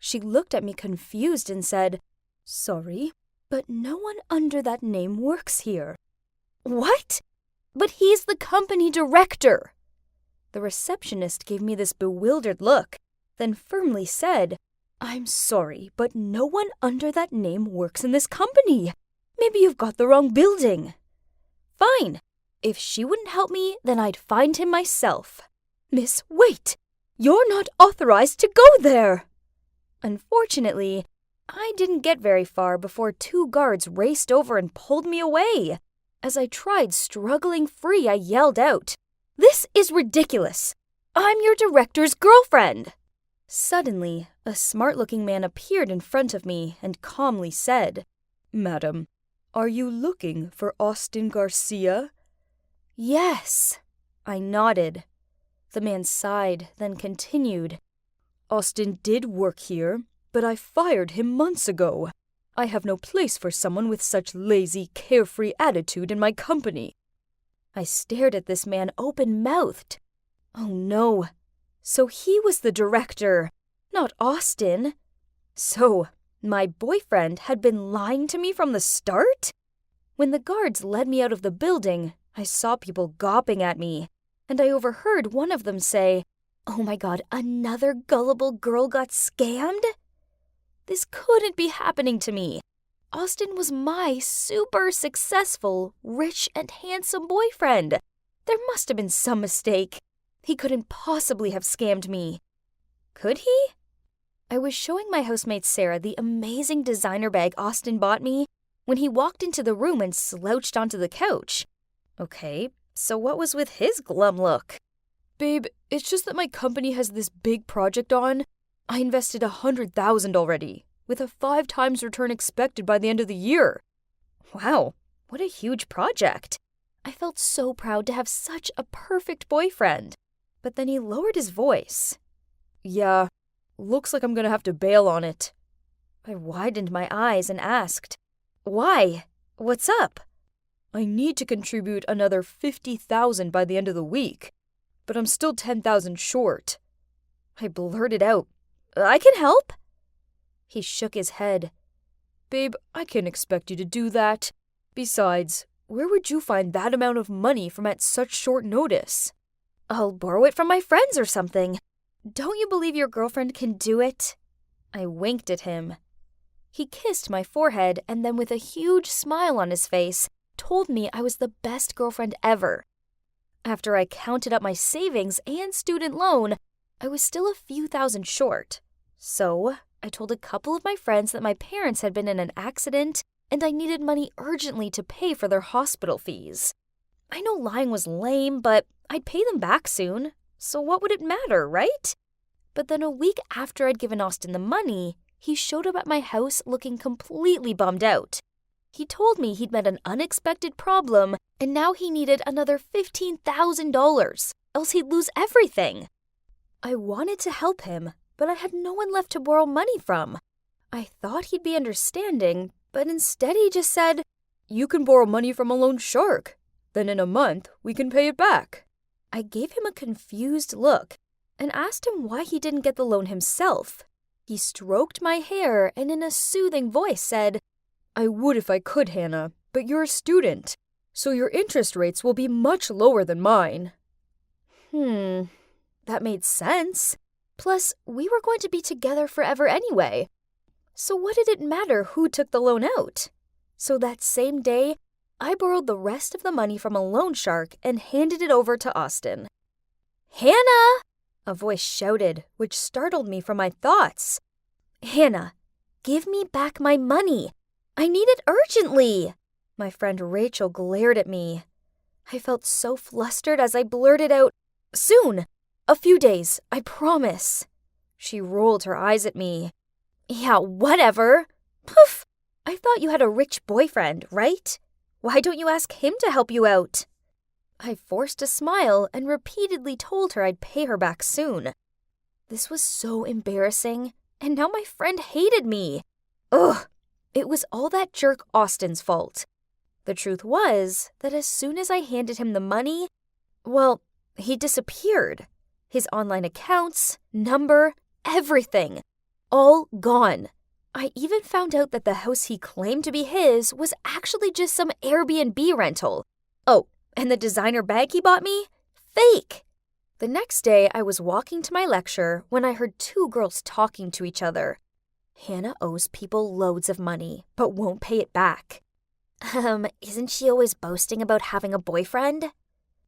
She looked at me confused and said, sorry, but no one under that name works here. What? But he's the company director. The receptionist gave me this bewildered look, then firmly said, I'm sorry, but no one under that name works in this company. Maybe you've got the wrong building. Fine. If she wouldn't help me, then I'd find him myself. Miss, wait. You're not authorized to go there. Unfortunately, I didn't get very far before 2 guards raced over and pulled me away. As I tried struggling free, I yelled out, This is ridiculous! I'm your director's girlfriend! Suddenly, a smart-looking man appeared in front of me and calmly said, Madam, are you looking for Austin Garcia? Yes, I nodded. The man sighed, then continued, Austin did work here, but I fired him months ago. I have no place for someone with such lazy, carefree attitude in my company. I stared at this man open-mouthed. Oh no. So he was the director, not Austin. So, my boyfriend had been lying to me from the start? When the guards led me out of the building, I saw people gawping at me, and I overheard one of them say, Oh my God, another gullible girl got scammed? This couldn't be happening to me. Austin was my super successful, rich and handsome boyfriend. There must have been some mistake. He couldn't possibly have scammed me. Could he? I was showing my housemate Sarah the amazing designer bag Austin bought me when he walked into the room and slouched onto the couch. Okay, so what was with his glum look? Babe, it's just that my company has this big project on. I invested $100,000 already, with a 5 times return expected by the end of the year. Wow, what a huge project. I felt so proud to have such a perfect boyfriend. But then he lowered his voice. Yeah, looks like I'm gonna have to bail on it. I widened my eyes and asked, Why? What's up? I need to contribute another $50,000 by the end of the week, but I'm still $10,000 short. I blurted out, I can help. He shook his head. Babe, I can't expect you to do that. Besides, where would you find that amount of money from at such short notice? I'll borrow it from my friends or something. don't you believe your girlfriend can do it?" I winked at him. He kissed my forehead and then, with a huge smile on his face, told me I was the best girlfriend ever. After I counted up my savings and student loan, I was still a few thousand short. So I told a couple of my friends that my parents had been in an accident and I needed money urgently to pay for their hospital fees. I know lying was lame, but I'd pay them back soon, so what would it matter, right? But then a week after I'd given Austin the money, he showed up at my house looking completely bummed out. He told me he'd met an unexpected problem and now he needed another $15,000, else he'd lose everything. I wanted to help him, but I had no one left to borrow money from. I thought he'd be understanding, but instead he just said, "You can borrow money from a loan shark. Then in a month, we can pay it back." I gave him a confused look and asked him why he didn't get the loan himself. He stroked my hair and in a soothing voice said, "I would if I could, Hannah, but you're a student, so your interest rates will be much lower than mine." That made sense. Plus, we were going to be together forever anyway. So what did it matter who took the loan out? So that same day, I borrowed the rest of the money from a loan shark and handed it over to Austin. "Hannah!" a voice shouted, which startled me from my thoughts. "Hannah, give me back my money. I need it urgently." My friend Rachel glared at me. I felt so flustered as I blurted out, "Soon. A few days, I promise." She rolled her eyes at me. "Yeah, whatever. Poof! I thought you had a rich boyfriend, right? Why don't you ask him to help you out?" I forced a smile and repeatedly told her I'd pay her back soon. This was so embarrassing, and now my friend hated me. Ugh! It was all that jerk Austin's fault. The truth was that as soon as I handed him the money, well, he disappeared. His online accounts, number, everything. All gone. I even found out that the house he claimed to be his was actually just some Airbnb rental. Oh, and the designer bag he bought me? Fake! The next day, I was walking to my lecture when I heard two girls talking to each other. Hannah owes people loads of money, but won't pay it back. Isn't she always boasting about having a boyfriend?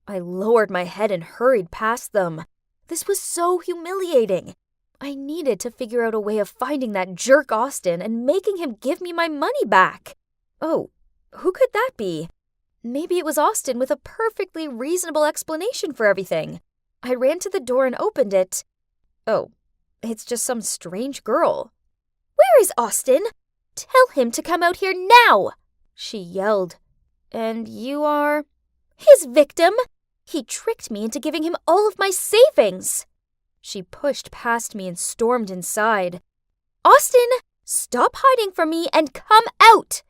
I lowered my head and hurried past them. This was so humiliating. I needed to figure out a way of finding that jerk Austin and making him give me my money back. Oh, who could that be? Maybe it was Austin with a perfectly reasonable explanation for everything. I ran to the door and opened it. Oh, it's just some strange girl. "Where is Austin? Tell him to come out here now!" she yelled. "And you are?" "His victim! He tricked me into giving him all of my savings!" She pushed past me and stormed inside. "Austin, stop hiding from me and come out!"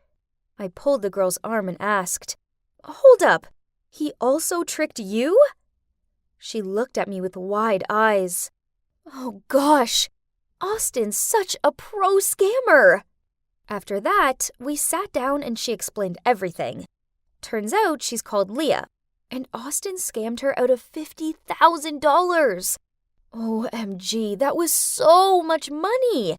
I pulled the girl's arm and asked, "Hold up, he also tricked you?" She looked at me with wide eyes. Oh gosh, Austin's such a pro scammer! After that, we sat down and she explained everything. Turns out she's called Leah, and Austin scammed her out of $50,000. OMG, that was so much money!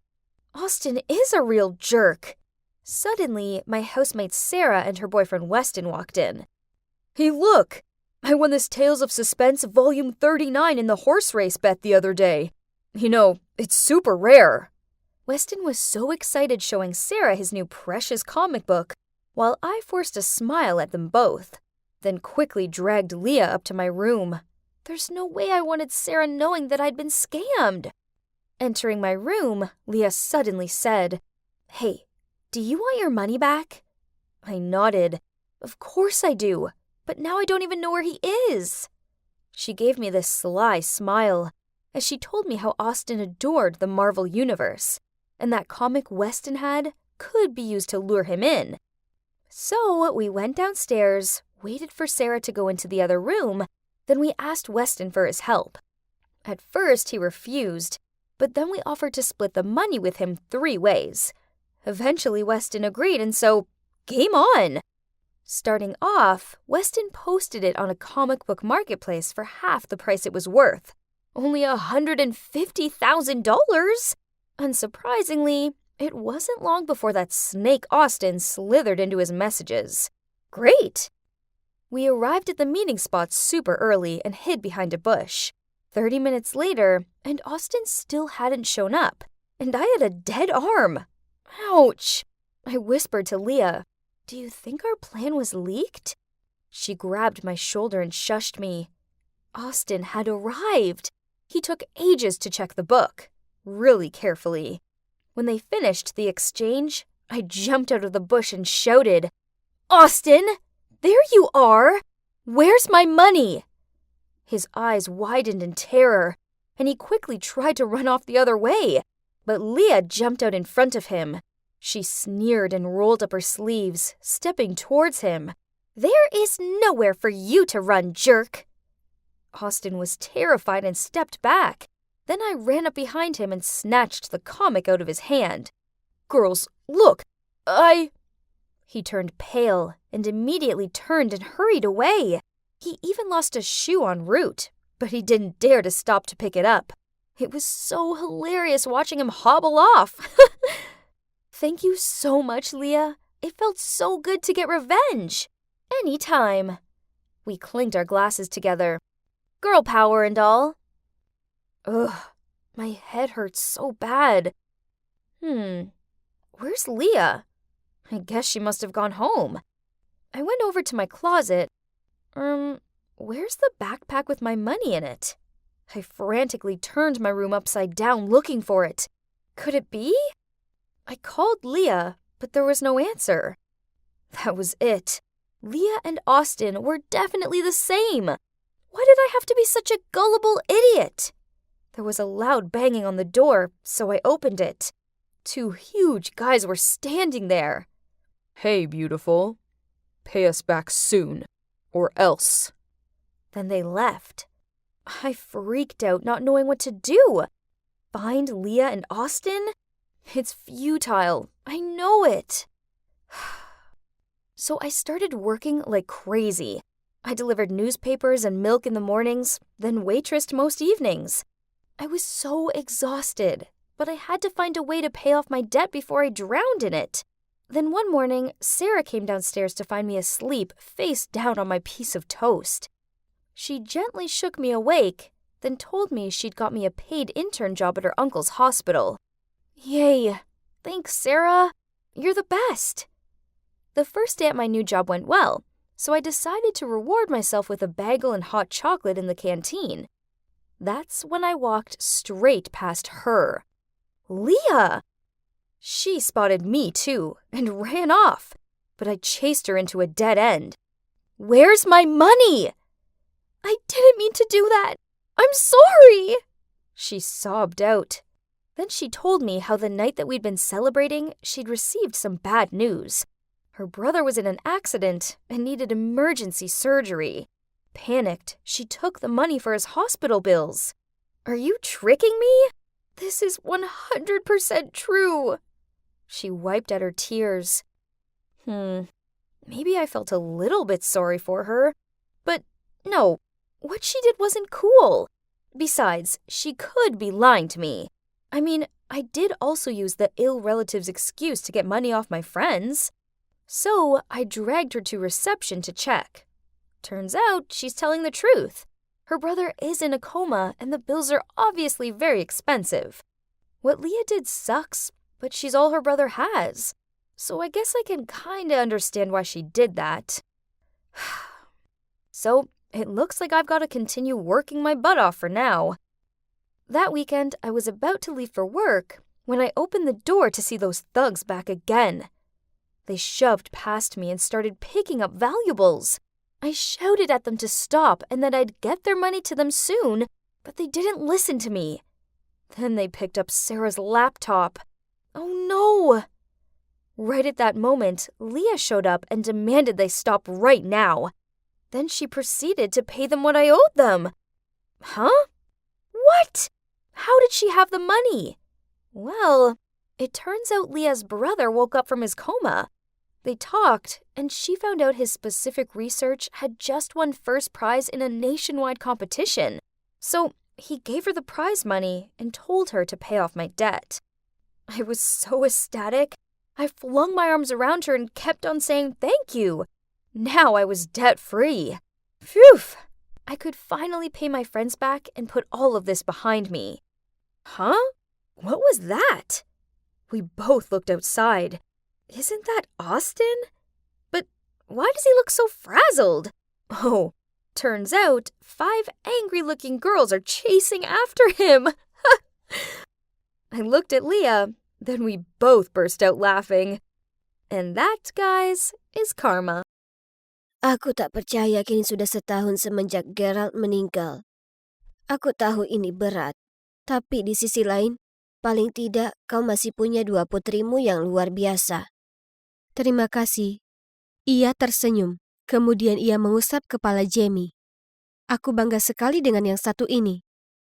Austin is a real jerk. Suddenly, my housemate Sarah and her boyfriend Weston walked in. "Hey, look! I won this Tales of Suspense Volume 39 in the horse race bet the other day. You know, it's super rare." Weston was so excited showing Sarah his new precious comic book, while I forced a smile at them both, then quickly dragged Leah up to my room. There's no way I wanted Sarah knowing that I'd been scammed. Entering my room, Leah suddenly said, "Hey, do you want your money back?" I nodded. "Of course I do, but now I don't even know where he is." She gave me this sly smile as she told me how Austin adored the Marvel Universe, and that comic Weston had could be used to lure him in. So we went downstairs, waited for Sarah to go into the other room, then we asked Weston for his help. At first he refused, but then we offered to split the money with him 3 ways. Eventually Weston agreed, and so, game on! Starting off, Weston posted it on a comic book marketplace for half the price it was worth. Only $150,000? Unsurprisingly, it wasn't long before that snake Austin slithered into his messages. Great! We arrived at the meeting spot super early and hid behind a bush. 30 minutes later, and Austin still hadn't shown up, and I had a dead arm. Ouch! I whispered to Leah, "Do you think our plan was leaked?" She grabbed my shoulder and shushed me. Austin had arrived. He took ages to check the book, really carefully. When they finished the exchange, I jumped out of the bush and shouted, "Austin, there you are! Where's my money?" His eyes widened in terror, and he quickly tried to run off the other way, but Leah jumped out in front of him. She sneered and rolled up her sleeves, stepping towards him. "There is nowhere for you to run, jerk!" Austin was terrified and stepped back. Then I ran up behind him and snatched the comic out of his hand. "Girls, look! He turned pale and immediately turned and hurried away. He even lost a shoe en route, but he didn't dare to stop to pick it up. It was so hilarious watching him hobble off. Thank you so much, Leah. It felt so good to get revenge. Anytime. We clinked our glasses together. Girl power and all. Ugh, my head hurts so bad. Where's Leah? I guess she must have gone home. I went over to my closet. Where's the backpack with my money in it? I frantically turned my room upside down looking for it. Could it be? I called Leah, but there was no answer. That was it. Leah and Austin were definitely the same. Why did I have to be such a gullible idiot? There was a loud banging on the door, so I opened it. 2 huge guys were standing there. "Hey, beautiful. Pay us back soon, or else." Then they left. I freaked out, not knowing what to do. Find Leah and Austin? It's futile. I know it. So I started working like crazy. I delivered newspapers and milk in the mornings, then waitressed most evenings. I was so exhausted, but I had to find a way to pay off my debt before I drowned in it. Then one morning, Sarah came downstairs to find me asleep, face down on my piece of toast. She gently shook me awake, then told me she'd got me a paid intern job at her uncle's hospital. Yay! Thanks, Sarah. You're the best. The first day at my new job went well, so I decided to reward myself with a bagel and hot chocolate in the canteen. That's when I walked straight past her. Leah! She spotted me, too, and ran off, but I chased her into a dead end. "Where's my money?" "I didn't mean to do that. I'm sorry," she sobbed out. Then she told me how the night that we'd been celebrating, she'd received some bad news. Her brother was in an accident and needed emergency surgery. Panicked, she took the money for his hospital bills. "Are you tricking me? This is 100% true." She wiped at her tears. Maybe I felt a little bit sorry for her. But no, what she did wasn't cool. Besides, she could be lying to me. I mean, I did also use the ill relative's excuse to get money off my friends. So I dragged her to reception to check. Turns out she's telling the truth. Her brother is in a coma and the bills are obviously very expensive. What Leah did sucks, but she's all her brother has. So I guess I can kinda understand why she did that. So it looks like I've got to continue working my butt off for now. That weekend, I was about to leave for work when I opened the door to see those thugs back again. They shoved past me and started picking up valuables. I shouted at them to stop and that I'd get their money to them soon, but they didn't listen to me. Then they picked up Sarah's laptop. Oh no! Right at that moment, Leah showed up and demanded they stop right now. Then she proceeded to pay them what I owed them. Huh? What? How did she have the money? Well, it turns out Leah's brother woke up from his coma. They talked, and she found out his specific research had just won first prize in a nationwide competition. So he gave her the prize money and told her to pay off my debt. I was so ecstatic. I flung my arms around her and kept on saying thank you. Now I was debt-free. Phew! I could finally pay my friends back and put all of this behind me. Huh? What was that? We both looked outside. Isn't that Austin? But why does he look so frazzled? Oh, turns out 5 angry-looking girls are chasing after him. I looked at Leah, then we both burst out laughing. And that, guys, is karma. Aku tak percaya kini sudah setahun semenjak Gerald meninggal. Aku tahu ini berat, tapi di sisi lain, paling tidak kau masih punya 2 putrimu yang luar biasa. Terima kasih. Ia tersenyum, kemudian ia mengusap kepala Jamie. Aku bangga sekali dengan yang satu ini.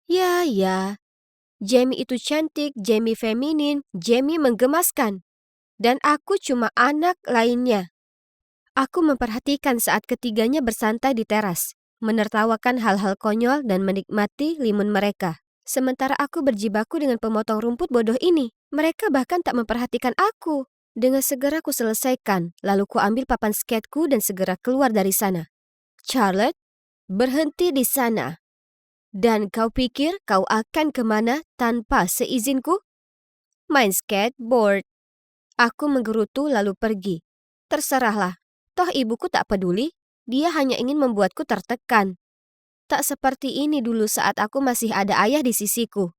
Ya, Jamie itu cantik, Jamie feminin, Jamie menggemaskan. Dan aku cuma anak lainnya. Aku memperhatikan saat ketiganya bersantai di teras, menertawakan hal-hal konyol dan menikmati limun mereka. Sementara aku berjibaku dengan pemotong rumput bodoh ini. Mereka bahkan tak memperhatikan aku. Dengan segera ku selesaikan, lalu ku ambil papan skateku dan segera keluar dari sana. Charlotte, berhenti di sana. Dan kau pikir kau akan kemana tanpa seizinku? Main skateboard. Aku menggerutu lalu pergi. Terserahlah. Toh ibuku tak peduli, dia hanya ingin membuatku tertekan. Tak seperti ini dulu saat aku masih ada ayah di sisiku.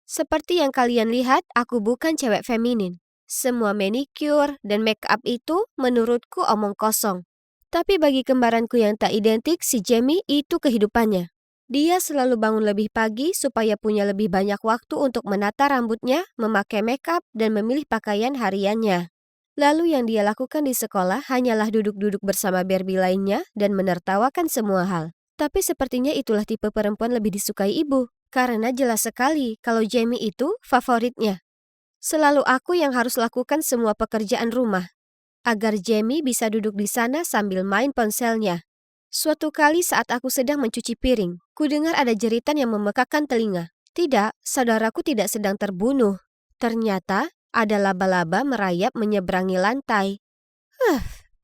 Seperti yang kalian lihat, aku bukan cewek feminin. Semua manicure dan make up itu menurutku omong kosong. Tapi bagi kembaranku yang tak identik, si Jamie itu kehidupannya. Dia selalu bangun lebih pagi supaya punya lebih banyak waktu untuk menata rambutnya, memakai make up, dan memilih pakaian hariannya. Lalu yang dia lakukan di sekolah hanyalah duduk-duduk bersama Barbie lainnya dan menertawakan semua hal. Tapi sepertinya itulah tipe perempuan lebih disukai ibu, karena jelas sekali kalau Jamie itu favoritnya. Selalu aku yang harus lakukan semua pekerjaan rumah, agar Jamie bisa duduk di sana sambil main ponselnya. Suatu kali saat aku sedang mencuci piring, ku dengar ada jeritan yang memekakkan telinga. Tidak, saudaraku tidak sedang terbunuh. Ternyata ada laba-laba merayap menyeberangi lantai.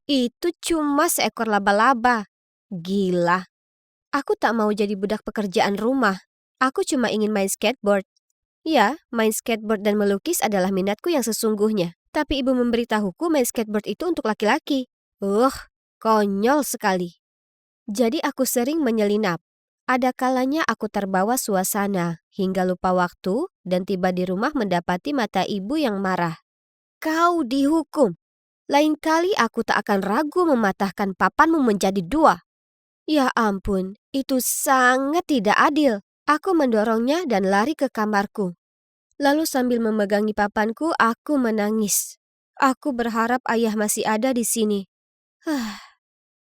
Itu cuma seekor laba-laba. Gila. Aku tak mau jadi budak pekerjaan rumah. Aku cuma ingin main skateboard. Ya, main skateboard dan melukis adalah minatku yang sesungguhnya. Tapi ibu memberitahuku main skateboard itu untuk laki-laki. Konyol sekali. Jadi aku sering menyelinap. Ada kalanya aku terbawa suasana, hingga lupa waktu dan tiba di rumah mendapati mata ibu yang marah. Kau dihukum. Lain kali aku tak akan ragu mematahkan papanmu menjadi 2. Ya ampun, itu sangat tidak adil. Aku mendorongnya dan lari ke kamarku. Lalu sambil memegangi papanku, aku menangis. Aku berharap ayah masih ada di sini.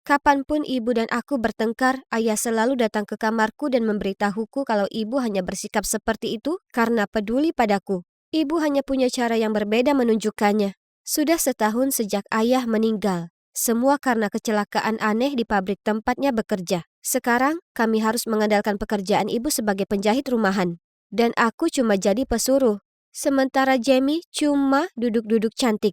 Kapanpun ibu dan aku bertengkar, ayah selalu datang ke kamarku dan memberitahuku kalau ibu hanya bersikap seperti itu karena peduli padaku. Ibu hanya punya cara yang berbeda menunjukkannya. Sudah setahun sejak ayah meninggal. Semua karena kecelakaan aneh di pabrik tempatnya bekerja. Sekarang kami harus mengandalkan pekerjaan ibu sebagai penjahit rumahan. Dan aku cuma jadi pesuruh. Sementara Jamie cuma duduk-duduk cantik.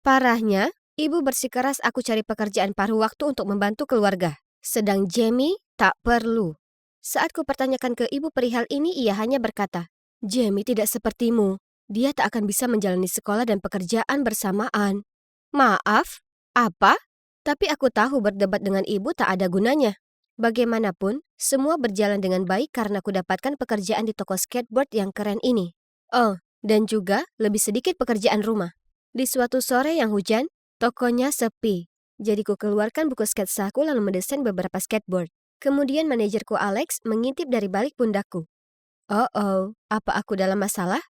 Parahnya, ibu bersikeras aku cari pekerjaan paruh waktu untuk membantu keluarga. Sedang Jamie tak perlu. Saat ku pertanyakan ke ibu perihal ini, ia hanya berkata, Jamie tidak sepertimu. Dia tak akan bisa menjalani sekolah dan pekerjaan bersamaan. Maaf, apa? Tapi aku tahu berdebat dengan ibu tak ada gunanya. Bagaimanapun, semua berjalan dengan baik karena ku dapatkan pekerjaan di toko skateboard yang keren ini. Oh, dan juga lebih sedikit pekerjaan rumah. Di suatu sore yang hujan, tokonya sepi. Jadi ku keluarkan buku sketsaku lalu mendesain beberapa skateboard. Kemudian manajerku Alex mengintip dari balik pundakku. Apa aku dalam masalah?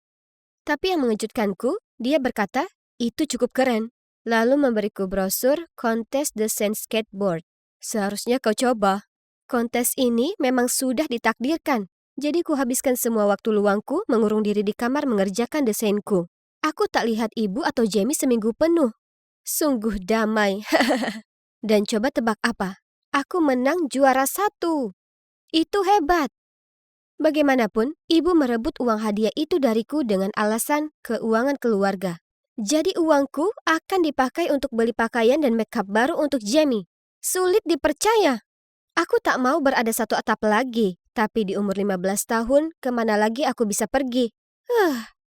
Tapi yang mengejutkanku, dia berkata, itu cukup keren. Lalu memberiku brosur kontes desain skateboard. Seharusnya kau coba. Kontes ini memang sudah ditakdirkan. Jadi ku habiskan semua waktu luangku mengurung diri di kamar mengerjakan desainku. Aku tak lihat ibu atau Jamie seminggu penuh. Sungguh damai. Dan coba tebak apa? Aku menang juara 1. Itu hebat. Bagaimanapun, ibu merebut uang hadiah itu dariku dengan alasan keuangan keluarga. Jadi uangku akan dipakai untuk beli pakaian dan makeup baru untuk Jamie. Sulit dipercaya. Aku tak mau berada satu atap lagi, tapi di umur 15 tahun, kemana lagi aku bisa pergi?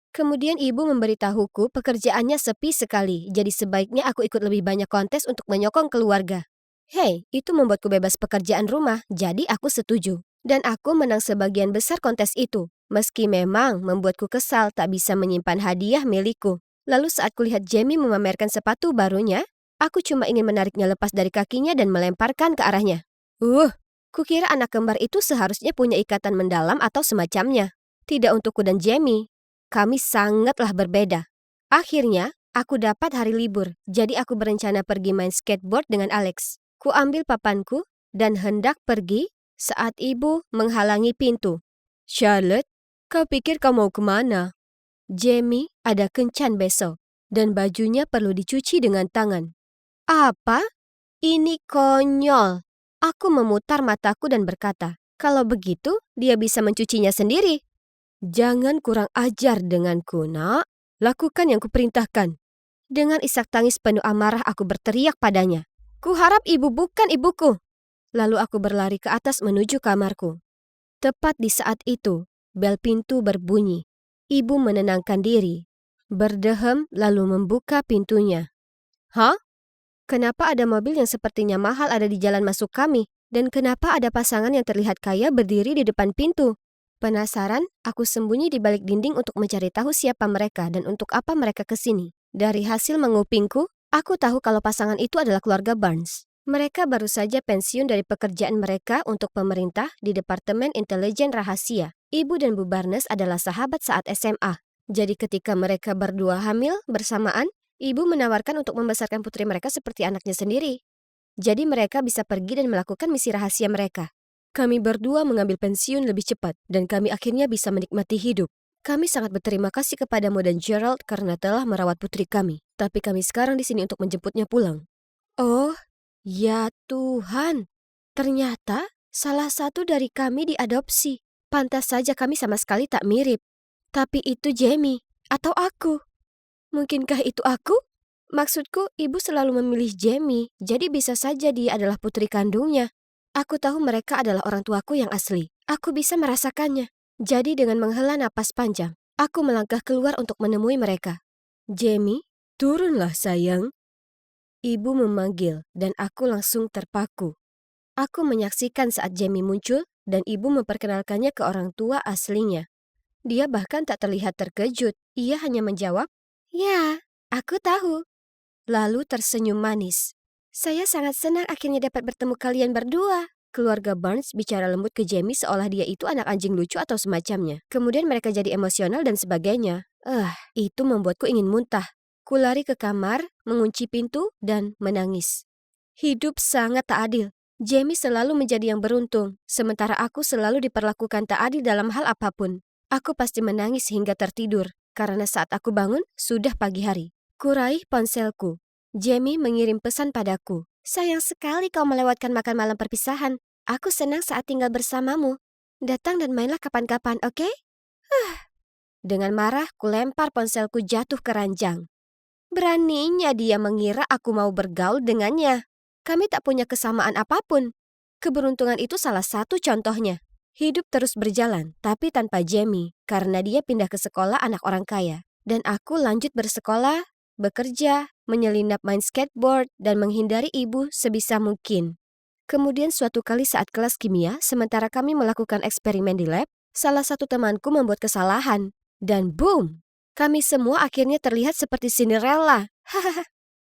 Kemudian ibu memberitahuku pekerjaannya sepi sekali, jadi sebaiknya aku ikut lebih banyak kontes untuk menyokong keluarga. Hei, itu membuatku bebas pekerjaan rumah, jadi aku setuju. Dan aku menang sebagian besar kontes itu, meski memang membuatku kesal tak bisa menyimpan hadiah milikku. Lalu saat kulihat Jamie memamerkan sepatu barunya, aku cuma ingin menariknya lepas dari kakinya dan melemparkan ke arahnya. Kukira anak kembar itu seharusnya punya ikatan mendalam atau semacamnya. Tidak untukku dan Jamie. Kami sangatlah berbeda. Akhirnya, aku dapat hari libur, jadi aku berencana pergi main skateboard dengan Alex. Ku ambil papanku dan hendak pergi saat ibu menghalangi pintu. Charlotte, kau pikir kau mau kemana? Jamie ada kencan besok, dan bajunya perlu dicuci dengan tangan. Apa? Ini konyol. Aku memutar mataku dan berkata, kalau begitu, dia bisa mencucinya sendiri. Jangan kurang ajar denganku, nak. Lakukan yang kuperintahkan. Dengan isak tangis penuh amarah aku berteriak padanya. Kuharap ibu bukan ibuku. Lalu aku berlari ke atas menuju kamarku. Tepat di saat itu, bel pintu berbunyi. Ibu menenangkan diri, berdehem lalu membuka pintunya. Hah? Kenapa ada mobil yang sepertinya mahal ada di jalan masuk kami? Dan kenapa ada pasangan yang terlihat kaya berdiri di depan pintu? Penasaran, aku sembunyi di balik dinding untuk mencari tahu siapa mereka dan untuk apa mereka ke sini. Dari hasil mengupingku, aku tahu kalau pasangan itu adalah keluarga Barnes. Mereka baru saja pensiun dari pekerjaan mereka untuk pemerintah di Departemen Intelijen Rahasia. Ibu dan Bu Barnes adalah sahabat saat SMA. Jadi ketika mereka berdua hamil bersamaan, ibu menawarkan untuk membesarkan putri mereka seperti anaknya sendiri. Jadi mereka bisa pergi dan melakukan misi rahasia mereka. Kami berdua mengambil pensiun lebih cepat, dan kami akhirnya bisa menikmati hidup. Kami sangat berterima kasih kepadamu dan Gerald karena telah merawat putri kami. Tapi kami sekarang di sini untuk menjemputnya pulang. Oh, ya Tuhan. Ternyata salah satu dari kami diadopsi. Pantas saja kami sama sekali tak mirip. Tapi itu Jamie, atau aku. Mungkinkah itu aku? Maksudku, ibu selalu memilih Jamie, jadi bisa saja dia adalah putri kandungnya. Aku tahu mereka adalah orang tuaku yang asli. Aku bisa merasakannya. Jadi dengan menghela napas panjang, aku melangkah keluar untuk menemui mereka. Jamie, turunlah sayang. Ibu memanggil dan aku langsung terpaku. Aku menyaksikan saat Jamie muncul dan ibu memperkenalkannya ke orang tua aslinya. Dia bahkan tak terlihat terkejut. Ia hanya menjawab, "Ya, aku tahu." Lalu tersenyum manis. Saya sangat senang akhirnya dapat bertemu kalian berdua. Keluarga Barnes bicara lembut ke Jamie seolah dia itu anak anjing lucu atau semacamnya. Kemudian mereka jadi emosional dan sebagainya. Itu membuatku ingin muntah. Ku lari ke kamar, mengunci pintu, dan menangis. Hidup sangat tak adil. Jamie selalu menjadi yang beruntung, sementara aku selalu diperlakukan tak adil dalam hal apapun. Aku pasti menangis hingga tertidur, karena saat aku bangun, sudah pagi hari. Kuraih ponselku. Jamie mengirim pesan padaku. Sayang sekali kau melewatkan makan malam perpisahan. Aku senang saat tinggal bersamamu. Datang dan mainlah kapan-kapan, oke? Dengan marah, kulempar ponselku jatuh ke ranjang. Beraninya dia mengira aku mau bergaul dengannya. Kami tak punya kesamaan apapun. Keberuntungan itu salah satu contohnya. Hidup terus berjalan, tapi tanpa Jamie, karena dia pindah ke sekolah anak orang kaya. Dan aku lanjut bersekolah, bekerja, menyelinap main skateboard, dan menghindari ibu sebisa mungkin. Kemudian suatu kali saat kelas kimia, sementara kami melakukan eksperimen di lab, salah satu temanku membuat kesalahan. Dan boom! Kami semua akhirnya terlihat seperti Cinderella.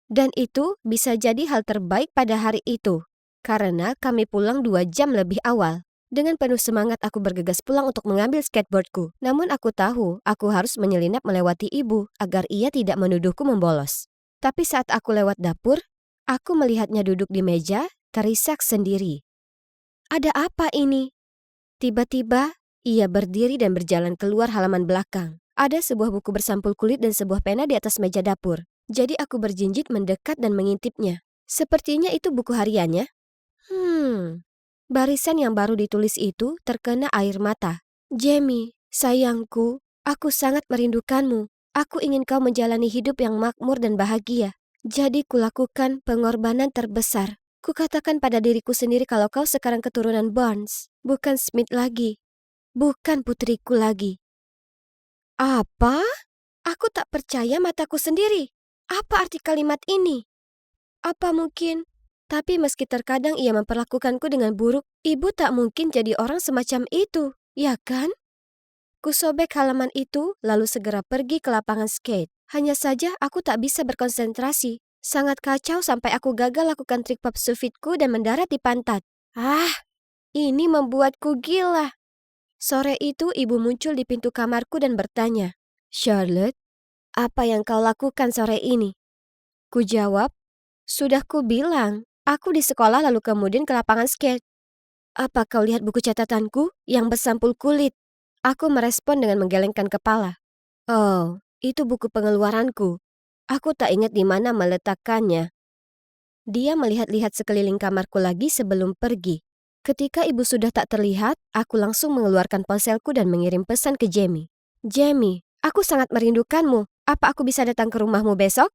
Dan itu bisa jadi hal terbaik pada hari itu. Karena kami pulang 2 jam lebih awal. Dengan penuh semangat aku bergegas pulang untuk mengambil skateboardku. Namun aku tahu aku harus menyelinap melewati ibu agar ia tidak menuduhku membolos. Tapi saat aku lewat dapur, aku melihatnya duduk di meja, terisak sendiri. Ada apa ini? Tiba-tiba, ia berdiri dan berjalan keluar halaman belakang. Ada sebuah buku bersampul kulit dan sebuah pena di atas meja dapur. Jadi aku berjinjit mendekat dan mengintipnya. Sepertinya itu buku hariannya. Barisan yang baru ditulis itu terkena air mata. Jamie, sayangku, aku sangat merindukanmu. Aku ingin kau menjalani hidup yang makmur dan bahagia. Jadi kulakukan pengorbanan terbesar. Kukatakan pada diriku sendiri kalau kau sekarang keturunan Barnes, bukan Smith lagi. Bukan putriku lagi. Apa? Aku tak percaya mataku sendiri. Apa arti kalimat ini? Apa mungkin? Tapi meski terkadang ia memperlakukanku dengan buruk, ibu tak mungkin jadi orang semacam itu, ya kan? Kusobek halaman itu, lalu segera pergi ke lapangan skate. Hanya saja aku tak bisa berkonsentrasi. Sangat kacau sampai aku gagal lakukan trik pop sufitku dan mendarat di pantat. Ini membuatku gila. Sore itu ibu muncul di pintu kamarku dan bertanya, "Charlotte, apa yang kau lakukan sore ini?" Ku jawab, "Sudah ku bilang, aku di sekolah lalu kemudian ke lapangan skate." "Apa kau lihat buku catatanku yang bersampul kulit?" Aku merespon dengan menggelengkan kepala. "Oh, itu buku pengeluaranku. Aku tak ingat di mana meletakkannya." Dia melihat-lihat sekeliling kamarku lagi sebelum pergi. Ketika ibu sudah tak terlihat, aku langsung mengeluarkan ponselku dan mengirim pesan ke Jamie. "Jamie, aku sangat merindukanmu. Apa aku bisa datang ke rumahmu besok?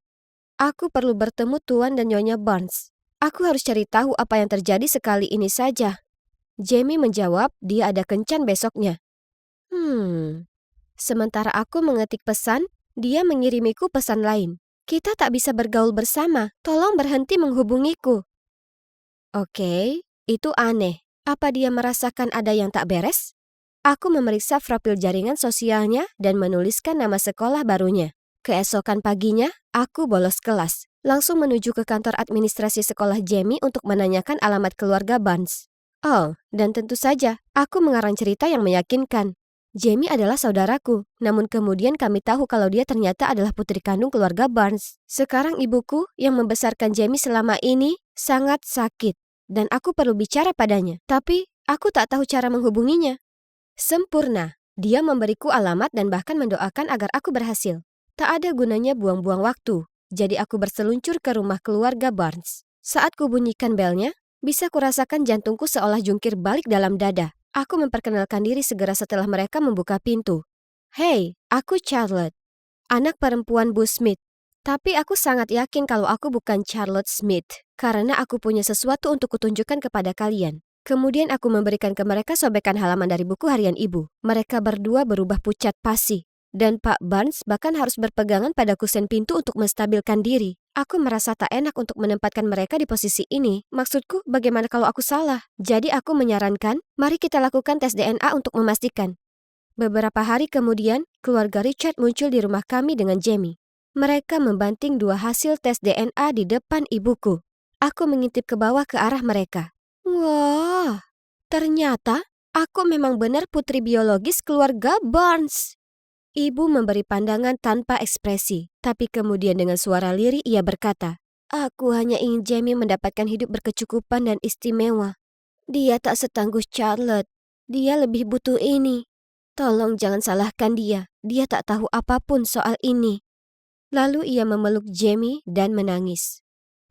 Aku perlu bertemu Tuan dan Nyonya Barnes. Aku harus cari tahu apa yang terjadi sekali ini saja." Jamie menjawab dia ada kencan besoknya. Sementara aku mengetik pesan, dia mengirimiku pesan lain. "Kita tak bisa bergaul bersama. Tolong berhenti menghubungiku." Oke, itu aneh. Apa dia merasakan ada yang tak beres? Aku memeriksa profil jaringan sosialnya dan menuliskan nama sekolah barunya. Keesokan paginya, aku bolos kelas, langsung menuju ke kantor administrasi sekolah Jamie untuk menanyakan alamat keluarga Barnes. Oh, dan tentu saja, aku mengarang cerita yang meyakinkan. Jamie adalah saudaraku, namun kemudian kami tahu kalau dia ternyata adalah putri kandung keluarga Barnes. Sekarang ibuku yang membesarkan Jamie selama ini sangat sakit, dan aku perlu bicara padanya. Tapi, aku tak tahu cara menghubunginya. Sempurna, dia memberiku alamat dan bahkan mendoakan agar aku berhasil. Tak ada gunanya buang-buang waktu, jadi aku berseluncur ke rumah keluarga Barnes. Saat kubunyikan belnya, bisa kurasakan jantungku seolah jungkir balik dalam dada. Aku memperkenalkan diri segera setelah mereka membuka pintu. "Hei, aku Charlotte, anak perempuan Bu Smith. Tapi aku sangat yakin kalau aku bukan Charlotte Smith, karena aku punya sesuatu untuk kutunjukkan kepada kalian." Kemudian aku memberikan ke mereka sobekan halaman dari buku harian ibu. Mereka berdua berubah pucat pasi. Dan Pak Barnes bahkan harus berpegangan pada kusen pintu untuk menstabilkan diri. Aku merasa tak enak untuk menempatkan mereka di posisi ini. Maksudku, bagaimana kalau aku salah? Jadi aku menyarankan, mari kita lakukan tes DNA untuk memastikan. Beberapa hari kemudian, keluarga Richard muncul di rumah kami dengan Jamie. Mereka membanting dua hasil tes DNA di depan ibuku. Aku mengintip ke bawah ke arah mereka. Wah, ternyata aku memang benar putri biologis keluarga Barnes. Ibu memberi pandangan tanpa ekspresi, tapi kemudian dengan suara lirih ia berkata, "Aku hanya ingin Jamie mendapatkan hidup berkecukupan dan istimewa. Dia tak setangguh Charlotte. Dia lebih butuh ini. Tolong jangan salahkan dia. Dia tak tahu apapun soal ini." Lalu ia memeluk Jamie dan menangis.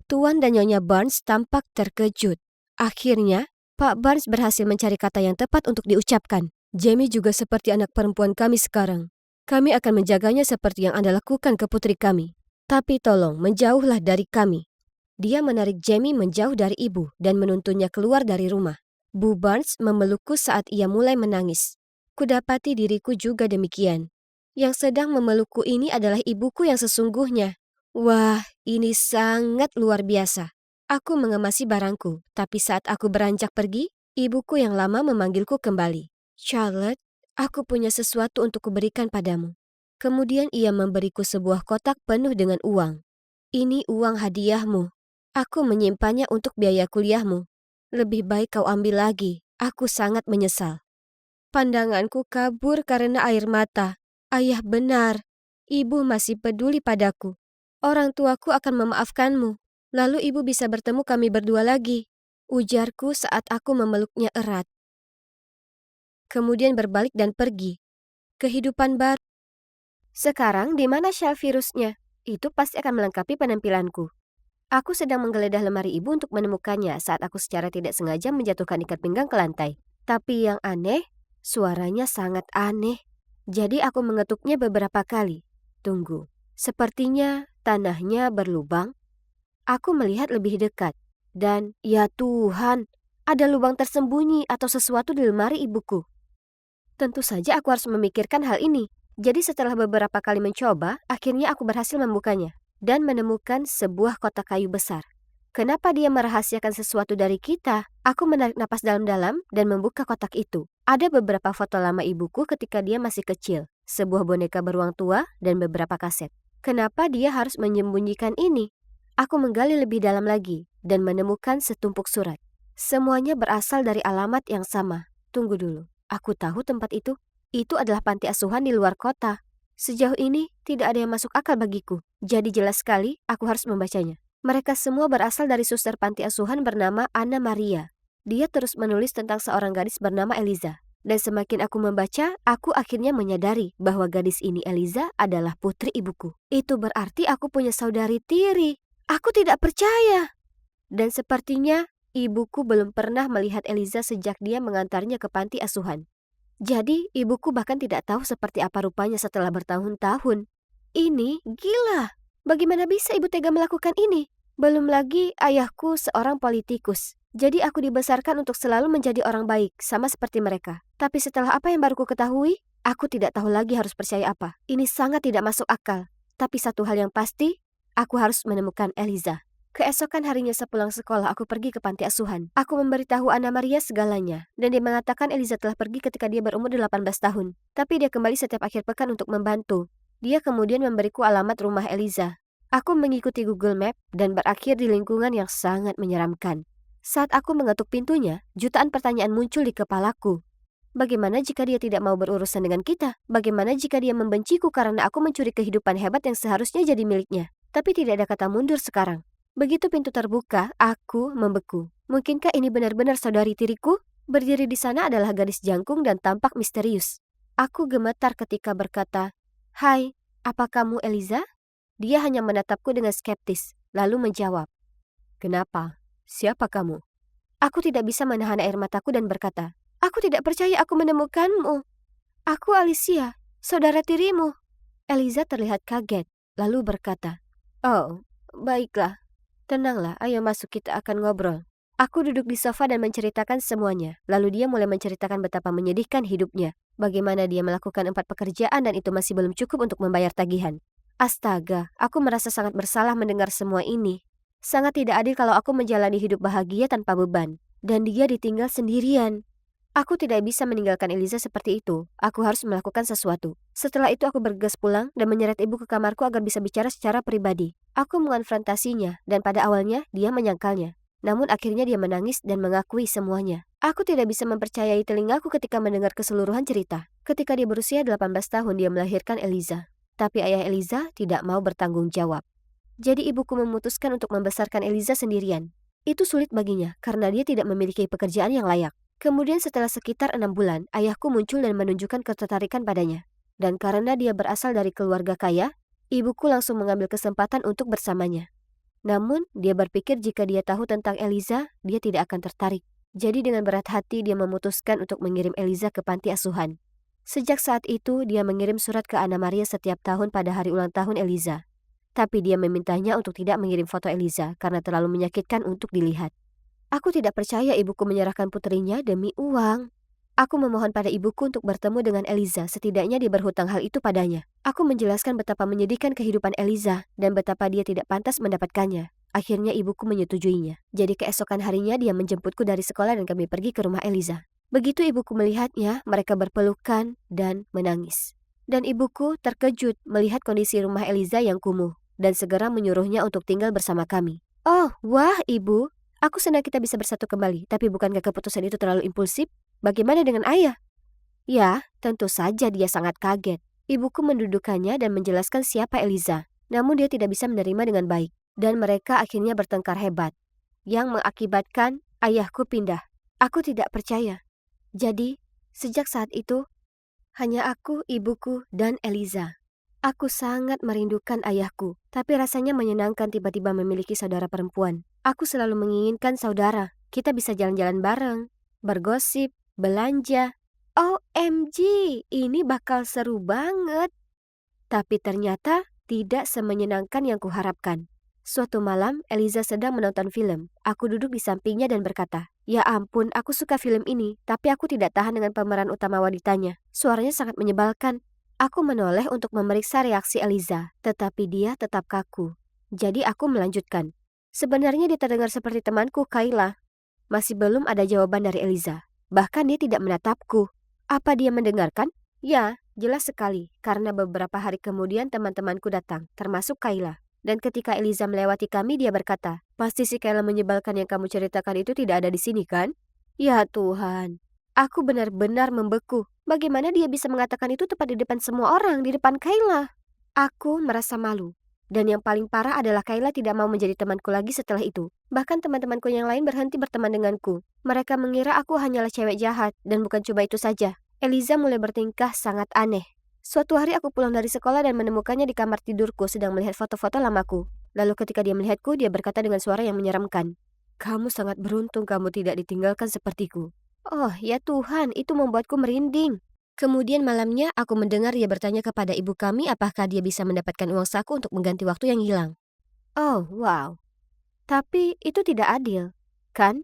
Tuan dan Nyonya Barnes tampak terkejut. Akhirnya, Pak Barnes berhasil mencari kata yang tepat untuk diucapkan. "Jamie juga seperti anak perempuan kami sekarang. Kami akan menjaganya seperti yang Anda lakukan ke putri kami. Tapi tolong, menjauhlah dari kami." Dia menarik Jamie menjauh dari ibu dan menuntunnya keluar dari rumah. Bu Barnes memelukku saat ia mulai menangis. Kudapati diriku juga demikian. Yang sedang memelukku ini adalah ibuku yang sesungguhnya. Wah, ini sangat luar biasa. Aku mengemasi barangku, tapi saat aku beranjak pergi, ibuku yang lama memanggilku kembali. "Charlotte, aku punya sesuatu untuk kuberikan padamu." Kemudian ia memberiku sebuah kotak penuh dengan uang. "Ini uang hadiahmu. Aku menyimpannya untuk biaya kuliahmu. Lebih baik kau ambil lagi. Aku sangat menyesal." Pandanganku kabur karena air mata. Ayah benar. Ibu masih peduli padaku. Orang tuaku akan memaafkanmu. Lalu ibu bisa bertemu kami berdua lagi, ujarku saat aku memeluknya erat. Kemudian berbalik dan pergi. Kehidupan baru. Sekarang di mana shell virusnya? Itu pasti akan melengkapi penampilanku. Aku sedang menggeledah lemari ibu untuk menemukannya saat aku secara tidak sengaja menjatuhkan ikat pinggang ke lantai. Tapi yang aneh, Suaranya sangat aneh. Jadi aku mengetuknya beberapa kali. Tunggu, sepertinya tanahnya berlubang. Aku melihat lebih dekat. Dan ya Tuhan, ada lubang tersembunyi atau sesuatu di lemari ibuku. Tentu saja aku harus memikirkan hal ini. Jadi setelah beberapa kali mencoba, akhirnya aku berhasil membukanya dan menemukan sebuah kotak kayu besar. Kenapa dia merahasiakan sesuatu dari kita? Aku menarik napas dalam-dalam dan membuka kotak itu. Ada beberapa foto lama ibuku ketika dia masih kecil, sebuah boneka beruang tua, dan beberapa kaset. Kenapa dia harus menyembunyikan ini? Aku menggali lebih dalam lagi dan menemukan setumpuk surat. Semuanya berasal dari alamat yang sama. Tunggu dulu, aku tahu tempat itu. Itu adalah panti asuhan di luar kota. Sejauh ini tidak ada yang masuk akal bagiku. Jadi jelas sekali aku harus membacanya. Mereka semua berasal dari suster panti asuhan bernama Anna Maria. Dia terus menulis tentang seorang gadis bernama Eliza. Dan semakin aku membaca, aku akhirnya menyadari bahwa gadis ini Eliza adalah putri ibuku. Itu berarti aku punya saudari tiri. Aku tidak percaya. Dan sepertinya ibuku belum pernah melihat Eliza sejak dia mengantarnya ke panti asuhan. Jadi ibuku bahkan tidak tahu seperti apa rupanya setelah bertahun-tahun. Ini gila. Bagaimana bisa ibu tega melakukan ini? Belum lagi ayahku seorang politikus. Jadi aku dibesarkan untuk selalu menjadi orang baik, sama seperti mereka. Tapi setelah apa yang baru ku ketahui, aku tidak tahu lagi harus percaya apa. Ini sangat tidak masuk akal. Tapi satu hal yang pasti, aku harus menemukan Eliza. Keesokan harinya sepulang sekolah aku pergi ke panti asuhan. Aku memberitahu Anna Maria segalanya. Dan dia mengatakan Eliza telah pergi ketika dia berumur 18 tahun. Tapi dia kembali setiap akhir pekan untuk membantu. Dia kemudian memberiku alamat rumah Eliza. Aku mengikuti Google Map dan berakhir di lingkungan yang sangat menyeramkan. Saat aku mengetuk pintunya, jutaan pertanyaan muncul di kepalaku. Bagaimana jika dia tidak mau berurusan dengan kita? Bagaimana jika dia membenciku karena aku mencuri kehidupan hebat yang seharusnya jadi miliknya? Tapi tidak ada kata mundur sekarang. Begitu pintu terbuka, aku membeku. Mungkinkah ini benar-benar saudari tiriku? Berdiri di sana adalah gadis jangkung dan tampak misterius. Aku gemetar ketika berkata, "Hai, apa kamu Eliza?" Dia hanya menatapku dengan skeptis, lalu menjawab, "Kenapa? Siapa kamu?" Aku tidak bisa menahan air mataku dan berkata, "Aku tidak percaya aku menemukanmu. Aku Alicia, saudara tirimu." Eliza terlihat kaget, lalu berkata, "Oh, baiklah. Tenanglah, ayo masuk, kita akan ngobrol." Aku duduk di sofa dan menceritakan semuanya. Lalu dia mulai menceritakan betapa menyedihkan hidupnya. Bagaimana dia melakukan 4 pekerjaan dan itu masih belum cukup untuk membayar tagihan. Astaga, aku merasa sangat bersalah mendengar semua ini. Sangat tidak adil kalau aku menjalani hidup bahagia tanpa beban. Dan dia ditinggal sendirian. Aku tidak bisa meninggalkan Eliza seperti itu. Aku harus melakukan sesuatu. Setelah itu aku bergegas pulang dan menyeret ibu ke kamarku agar bisa bicara secara pribadi. Aku mengonfrontasinya dan pada awalnya dia menyangkalnya. Namun akhirnya dia menangis dan mengakui semuanya. Aku tidak bisa mempercayai telingaku ketika mendengar keseluruhan cerita. Ketika dia berusia 18 tahun dia melahirkan Eliza. Tapi ayah Eliza tidak mau bertanggung jawab. Jadi ibuku memutuskan untuk membesarkan Eliza sendirian. Itu sulit baginya karena dia tidak memiliki pekerjaan yang layak. Kemudian setelah sekitar 6 bulan, ayahku muncul dan menunjukkan ketertarikan padanya. Dan karena dia berasal dari keluarga kaya, ibuku langsung mengambil kesempatan untuk bersamanya. Namun, dia berpikir jika dia tahu tentang Eliza, dia tidak akan tertarik. Jadi dengan berat hati dia memutuskan untuk mengirim Eliza ke panti asuhan. Sejak saat itu, dia mengirim surat ke Anna Maria setiap tahun pada hari ulang tahun Eliza. Tapi dia memintanya untuk tidak mengirim foto Eliza karena terlalu menyakitkan untuk dilihat. Aku tidak percaya ibuku menyerahkan putrinya demi uang. Aku memohon pada ibuku untuk bertemu dengan Eliza, setidaknya dia berhutang hal itu padanya. Aku menjelaskan betapa menyedihkan kehidupan Eliza dan betapa dia tidak pantas mendapatkannya. Akhirnya ibuku menyetujuinya. Jadi keesokan harinya dia menjemputku dari sekolah dan kami pergi ke rumah Eliza. Begitu ibuku melihatnya, mereka berpelukan dan menangis. Dan ibuku terkejut melihat kondisi rumah Eliza yang kumuh dan segera menyuruhnya untuk tinggal bersama kami. "Oh, wah ibu, aku senang kita bisa bersatu kembali, tapi bukankah keputusan itu terlalu impulsif? Bagaimana dengan ayah?" Ya, tentu saja dia sangat kaget. Ibuku mendudukannya dan menjelaskan siapa Eliza. Namun dia tidak bisa menerima dengan baik. Dan mereka akhirnya bertengkar hebat. Yang mengakibatkan ayahku pindah. Aku tidak percaya. Jadi, sejak saat itu, hanya aku, ibuku, dan Eliza. Aku sangat merindukan ayahku. Tapi rasanya menyenangkan tiba-tiba memiliki saudara perempuan. Aku selalu menginginkan saudara. Kita bisa jalan-jalan bareng, bergosip, belanja. OMG, ini bakal seru banget. Tapi ternyata tidak semenyenangkan yang kuharapkan. Suatu malam, Eliza sedang menonton film. Aku duduk di sampingnya dan berkata, "Ya ampun, aku suka film ini, tapi aku tidak tahan dengan pemeran utama wanitanya. Suaranya sangat menyebalkan." Aku menoleh untuk memeriksa reaksi Eliza, tetapi dia tetap kaku. Jadi aku melanjutkan. Sebenarnya dia terdengar seperti temanku, Kayla. Masih belum ada jawaban dari Eliza. Bahkan dia tidak menatapku. Apa dia mendengarkan? Ya, jelas sekali. Karena beberapa hari kemudian teman-temanku datang, termasuk Kayla. Dan ketika Eliza melewati kami, dia berkata, "Pasti si Kayla menyebalkan yang kamu ceritakan itu tidak ada di sini, kan?" Ya Tuhan, aku benar-benar membeku. Bagaimana dia bisa mengatakan itu tepat di depan semua orang, di depan Kayla? Aku merasa malu. Dan yang paling parah adalah Kayla tidak mau menjadi temanku lagi setelah itu. Bahkan teman-temanku yang lain berhenti berteman denganku. Mereka mengira aku hanyalah cewek jahat, dan bukan cuma itu saja. Eliza mulai bertingkah sangat aneh. Suatu hari aku pulang dari sekolah dan menemukannya di kamar tidurku sedang melihat foto-foto lamaku. Lalu ketika dia melihatku, dia berkata dengan suara yang menyeramkan, "Kamu sangat beruntung kamu tidak ditinggalkan sepertiku." Oh ya Tuhan, itu membuatku merinding. Kemudian malamnya aku mendengar dia bertanya kepada ibu kami apakah dia bisa mendapatkan uang saku untuk mengganti waktu yang hilang. Oh wow, tapi itu tidak adil, kan?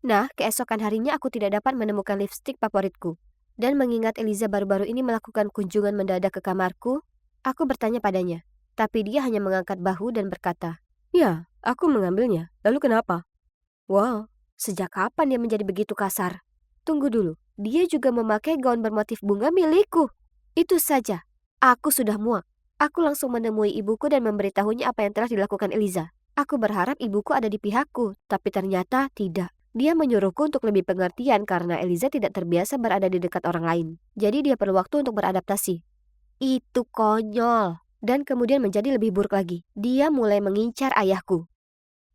Nah, keesokan harinya aku tidak dapat menemukan lipstik favoritku. Dan mengingat Eliza baru-baru ini melakukan kunjungan mendadak ke kamarku, aku bertanya padanya. Tapi dia hanya mengangkat bahu dan berkata, "Ya, aku mengambilnya. Lalu kenapa?" Wow, sejak kapan dia menjadi begitu kasar? Tunggu dulu, dia juga memakai gaun bermotif bunga milikku. Itu saja, aku sudah muak. Aku langsung menemui ibuku dan memberitahunya apa yang telah dilakukan Eliza. Aku berharap ibuku ada di pihakku, tapi ternyata tidak. Dia menyuruhku untuk lebih pengertian karena Eliza tidak terbiasa berada di dekat orang lain. Jadi dia perlu waktu untuk beradaptasi. Itu konyol. Dan kemudian menjadi lebih buruk lagi. Dia mulai mengincar ayahku.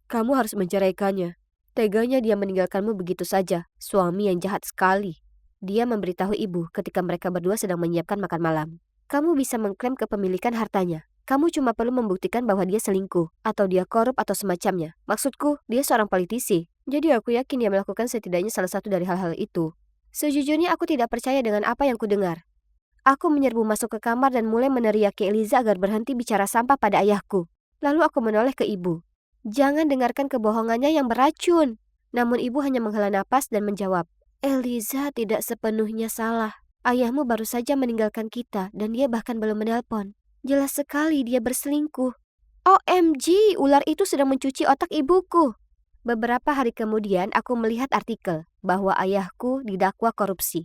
"Kamu harus menceraikannya. Teganya dia meninggalkanmu begitu saja. Suami yang jahat sekali." Dia memberitahu ibu ketika mereka berdua sedang menyiapkan makan malam. "Kamu bisa mengklaim kepemilikan hartanya. Kamu cuma perlu membuktikan bahwa dia selingkuh, atau dia korup atau semacamnya. Maksudku, dia seorang politisi. Jadi aku yakin dia melakukan setidaknya salah satu dari hal-hal itu." Sejujurnya aku tidak percaya dengan apa yang kudengar. Aku menyerbu masuk ke kamar dan mulai meneriaki Eliza agar berhenti bicara sampah pada ayahku. Lalu aku menoleh ke ibu. "Jangan dengarkan kebohongannya yang beracun." Namun ibu hanya menghela napas dan menjawab, "Eliza tidak sepenuhnya salah. Ayahmu baru saja meninggalkan kita dan dia bahkan belum menelpon. Jelas sekali dia berselingkuh." OMG, ular itu sedang mencuci otak ibuku. Beberapa hari kemudian aku melihat artikel bahwa ayahku didakwa korupsi.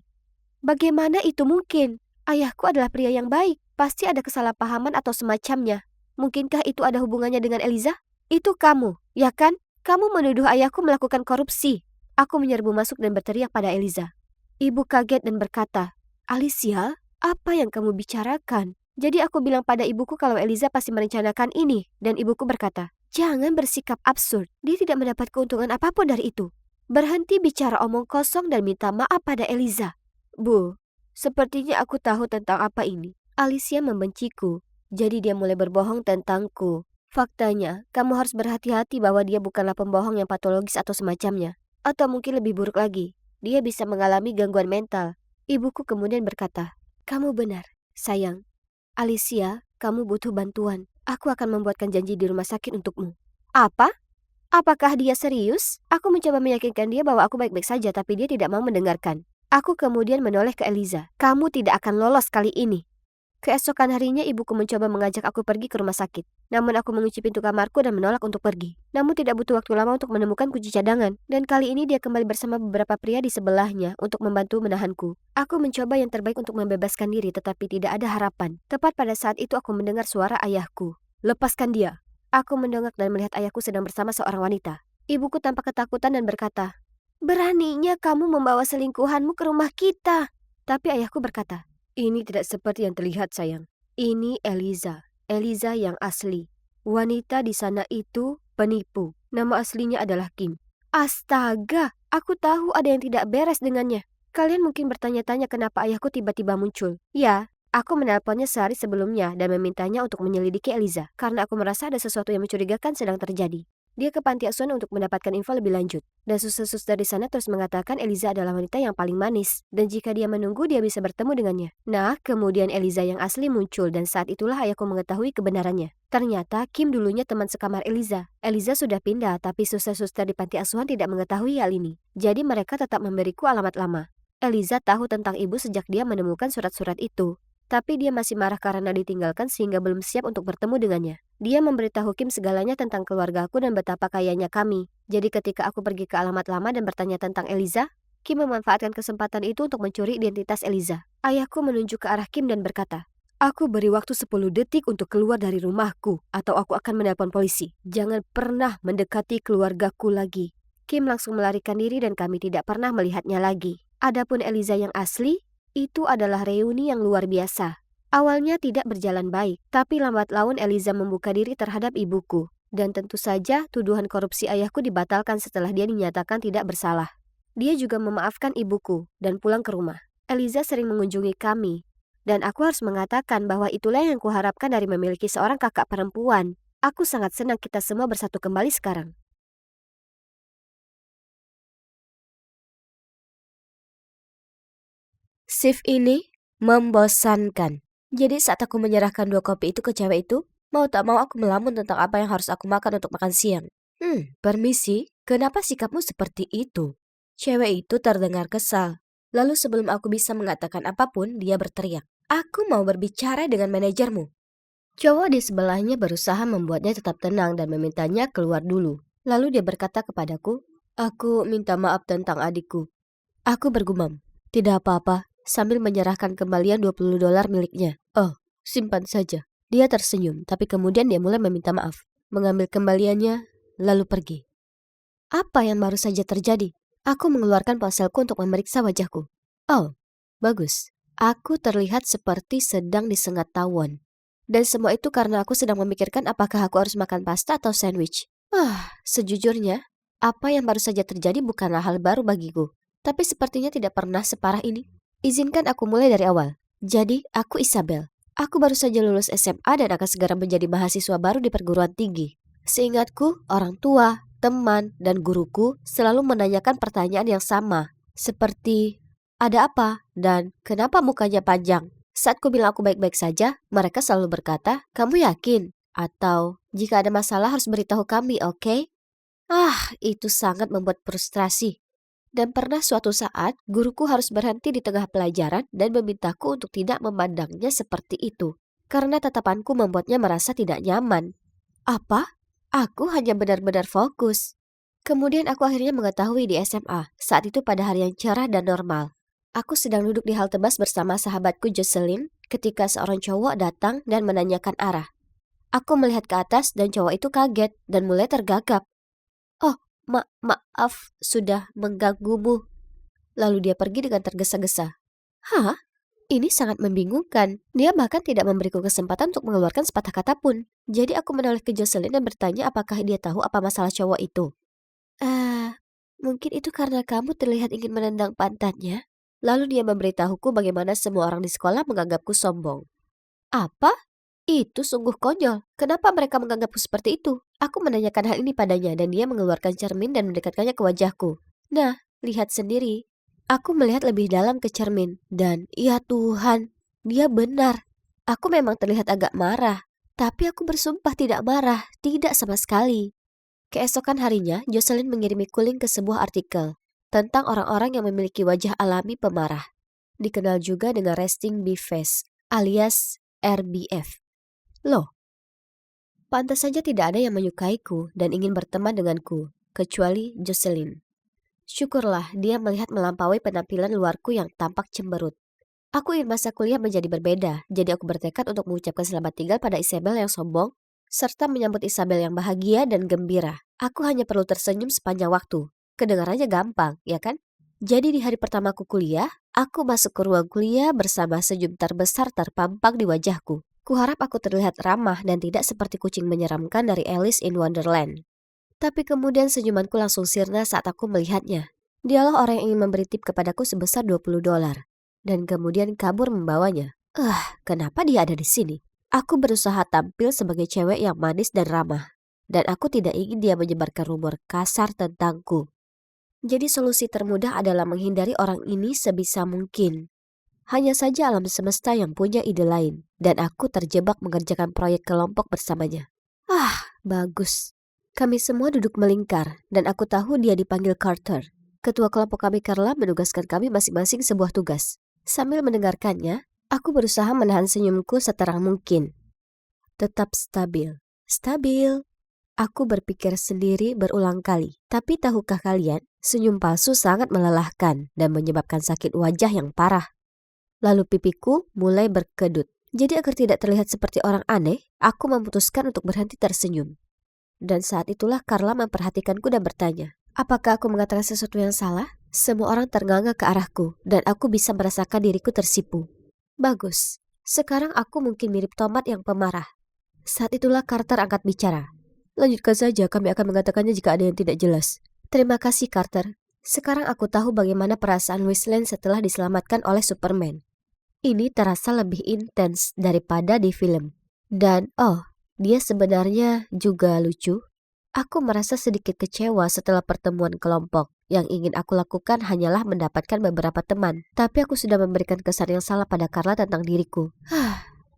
Bagaimana itu mungkin? Ayahku adalah pria yang baik. Pasti ada kesalahpahaman atau semacamnya. Mungkinkah itu ada hubungannya dengan Eliza? Itu kamu, ya kan? Kamu menuduh ayahku melakukan korupsi. Aku menyerbu masuk dan berteriak pada Eliza. Ibu kaget dan berkata, "Alicia, apa yang kamu bicarakan?" Jadi aku bilang pada ibuku kalau Eliza pasti merencanakan ini. Dan ibuku berkata, "Jangan bersikap absurd. Dia tidak mendapat keuntungan apapun dari itu. Berhenti bicara omong kosong dan minta maaf pada Eliza." Bu, sepertinya aku tahu tentang apa ini. Alicia membenciku. Jadi dia mulai berbohong tentangku. Faktanya, kamu harus berhati-hati bahwa dia bukanlah pembohong yang patologis atau semacamnya. Atau mungkin lebih buruk lagi, dia bisa mengalami gangguan mental. Ibuku kemudian berkata, "Kamu benar, sayang. Alicia, kamu butuh bantuan. Aku akan membuatkan janji di rumah sakit untukmu." Apa? Apakah dia serius? Aku mencoba meyakinkan dia bahwa aku baik-baik saja, tapi dia tidak mau mendengarkan. Aku kemudian menoleh ke Eliza. "Kamu tidak akan lolos kali ini." Keesokan harinya ibuku mencoba mengajak aku pergi ke rumah sakit. Namun aku mengunci pintu kamarku dan menolak untuk pergi. Namun tidak butuh waktu lama untuk menemukan kunci cadangan. Dan kali ini dia kembali bersama beberapa pria di sebelahnya untuk membantu menahanku. Aku mencoba yang terbaik untuk membebaskan diri tetapi tidak ada harapan. Tepat pada saat itu aku mendengar suara ayahku. "Lepaskan dia." Aku mendongak dan melihat ayahku sedang bersama seorang wanita. Ibuku tampak ketakutan dan berkata, "Beraninya kamu membawa selingkuhanmu ke rumah kita." Tapi ayahku berkata, "Ini tidak seperti yang terlihat, sayang. Ini Eliza. Eliza yang asli. Wanita di sana itu penipu. Nama aslinya adalah Kim." Astaga, aku tahu ada yang tidak beres dengannya. Kalian mungkin bertanya-tanya kenapa ayahku tiba-tiba muncul. Ya, aku menelponnya sehari sebelumnya dan memintanya untuk menyelidiki Eliza karena aku merasa ada sesuatu yang mencurigakan sedang terjadi. Dia ke panti asuhan untuk mendapatkan info lebih lanjut. Dan suster-suster di sana terus mengatakan Eliza adalah wanita yang paling manis. Dan jika dia menunggu, dia bisa bertemu dengannya. Nah, kemudian Eliza yang asli muncul dan saat itulah ayahku mengetahui kebenarannya. Ternyata Kim dulunya teman sekamar Eliza. Eliza sudah pindah, tapi suster-suster di panti asuhan tidak mengetahui hal ini. Jadi mereka tetap memberiku alamat lama. Eliza tahu tentang ibu sejak dia menemukan surat-surat itu. Tapi dia masih marah karena ditinggalkan sehingga belum siap untuk bertemu dengannya. Dia memberitahu Kim segalanya tentang keluargaku dan betapa kayanya kami. Jadi ketika aku pergi ke alamat lama dan bertanya tentang Eliza, Kim memanfaatkan kesempatan itu untuk mencuri identitas Eliza. Ayahku menunjuk ke arah Kim dan berkata, "Aku beri waktu 10 detik untuk keluar dari rumahku atau aku akan menelpon polisi. Jangan pernah mendekati keluargaku lagi." Kim langsung melarikan diri dan kami tidak pernah melihatnya lagi. Adapun Eliza yang asli, itu adalah reuni yang luar biasa. Awalnya tidak berjalan baik, tapi lambat laun Eliza membuka diri terhadap ibuku. Dan tentu saja tuduhan korupsi ayahku dibatalkan setelah dia dinyatakan tidak bersalah. Dia juga memaafkan ibuku dan pulang ke rumah. Eliza sering mengunjungi kami. Dan aku harus mengatakan bahwa itulah yang kuharapkan dari memiliki seorang kakak perempuan. Aku sangat senang kita semua bersatu kembali sekarang. Shift ini membosankan. Jadi saat aku menyerahkan 2 kopi itu ke cewek itu, mau tak mau aku melamun tentang apa yang harus aku makan untuk makan siang. Permisi, kenapa sikapmu seperti itu? Cewek itu terdengar kesal. Lalu sebelum aku bisa mengatakan apapun, dia berteriak, "Aku mau berbicara dengan manajermu." Cowok di sebelahnya berusaha membuatnya tetap tenang dan memintanya keluar dulu. Lalu dia berkata kepadaku, "Aku minta maaf tentang adikku." Aku bergumam, "Tidak apa-apa," sambil menyerahkan kembalian $20 miliknya. "Oh, simpan saja." Dia tersenyum, tapi kemudian dia mulai meminta maaf, mengambil kembaliannya, lalu pergi. Apa yang baru saja terjadi? Aku mengeluarkan ponselku untuk memeriksa wajahku. Oh, bagus. Aku terlihat seperti sedang disengat tawon. Dan semua itu karena aku sedang memikirkan apakah aku harus makan pasta atau sandwich. Sejujurnya, apa yang baru saja terjadi bukanlah hal baru bagiku. Tapi sepertinya tidak pernah separah ini. Izinkan aku mulai dari awal. Jadi, aku Isabel. Aku baru saja lulus SMA dan akan segera menjadi mahasiswa baru di perguruan tinggi. Seingatku, orang tua, teman, dan guruku selalu menanyakan pertanyaan yang sama. Seperti, ada apa? Dan kenapa mukanya panjang? Saat ku bilang aku baik-baik saja, mereka selalu berkata, "Kamu yakin?" Atau, "Jika ada masalah harus beritahu kami, oke?" Itu sangat membuat frustrasi. Dan pernah suatu saat, guruku harus berhenti di tengah pelajaran dan memintaku untuk tidak memandangnya seperti itu. Karena tatapanku membuatnya merasa tidak nyaman. Apa? Aku hanya benar-benar fokus. Kemudian aku akhirnya mengetahui di SMA, saat itu pada hari yang cerah dan normal. Aku sedang duduk di halte bus bersama sahabatku Jocelyn ketika seorang cowok datang dan menanyakan arah. Aku melihat ke atas dan cowok itu kaget dan mulai tergagap. "Oh, maaf sudah mengganggumu." Lalu dia pergi dengan tergesa-gesa. Hah? Ini sangat membingungkan. Dia bahkan tidak memberiku kesempatan untuk mengeluarkan sepatah kata pun. Jadi aku menoleh ke Jocelyn dan bertanya apakah dia tahu apa masalah cowok itu. Mungkin itu karena kamu terlihat ingin menendang pantatnya. Lalu dia memberitahuku bagaimana semua orang di sekolah menganggapku sombong. Apa? Itu sungguh konyol. Kenapa mereka menganggapku seperti itu? Aku menanyakan hal ini padanya dan dia mengeluarkan cermin dan mendekatkannya ke wajahku. Nah, lihat sendiri. Aku melihat lebih dalam ke cermin dan ya Tuhan, dia benar. Aku memang terlihat agak marah, tapi aku bersumpah tidak marah, tidak sama sekali. Keesokan harinya, Jocelyn mengirimiku link ke sebuah artikel tentang orang-orang yang memiliki wajah alami pemarah. Dikenal juga dengan resting bitch face alias RBF. Loh, pantas saja tidak ada yang menyukaiku dan ingin berteman denganku, kecuali Jocelyn. Syukurlah dia melihat melampaui penampilan luarku yang tampak cemberut. Aku ingin masa kuliah menjadi berbeda, jadi aku bertekad untuk mengucapkan selamat tinggal pada Isabel yang sombong, serta menyambut Isabel yang bahagia dan gembira. Aku hanya perlu tersenyum sepanjang waktu. Kedengarannya gampang, ya kan? Jadi di hari pertamaku kuliah, aku masuk ke ruang kuliah bersama senyum terbesar terpampang di wajahku. Kuharap aku terlihat ramah dan tidak seperti kucing menyeramkan dari Alice in Wonderland. Tapi kemudian senyumanku langsung sirna saat aku melihatnya. Dialah orang yang ingin memberi tip kepadaku sebesar $20. Dan kemudian kabur membawanya. Kenapa dia ada di sini? Aku berusaha tampil sebagai cewek yang manis dan ramah. dan aku tidak ingin dia menyebarkan rumor kasar tentangku. Jadi solusi termudah adalah menghindari orang ini sebisa mungkin. Hanya saja alam semesta yang punya ide lain, dan aku terjebak mengerjakan proyek kelompok bersamanya. Bagus. Kami semua duduk melingkar, dan aku tahu dia dipanggil Carter. Ketua kelompok kami Carla menugaskan kami masing-masing sebuah tugas. Sambil mendengarkannya, aku berusaha menahan senyumku seterang mungkin. Tetap stabil. Stabil. Aku berpikir sendiri berulang kali. Tapi tahukah kalian, senyum palsu sangat melelahkan dan menyebabkan sakit wajah yang parah. Lalu pipiku mulai berkedut. Jadi agar tidak terlihat seperti orang aneh, aku memutuskan untuk berhenti tersenyum. Dan saat itulah Carla memperhatikanku dan bertanya, apakah aku mengatakan sesuatu yang salah? Semua orang ternganga ke arahku, dan aku bisa merasakan diriku tersipu. Bagus, sekarang aku mungkin mirip tomat yang pemarah. Saat itulah Carter angkat bicara. Lanjutkan saja, kami akan mengatakannya jika ada yang tidak jelas. Terima kasih, Carter. Sekarang aku tahu bagaimana perasaan Lois Lane setelah diselamatkan oleh Superman. Ini terasa lebih intens daripada di film. Dan, dia sebenarnya juga lucu. Aku merasa sedikit kecewa setelah pertemuan kelompok. Yang ingin aku lakukan hanyalah mendapatkan beberapa teman. Tapi aku sudah memberikan kesan yang salah pada Carla tentang diriku.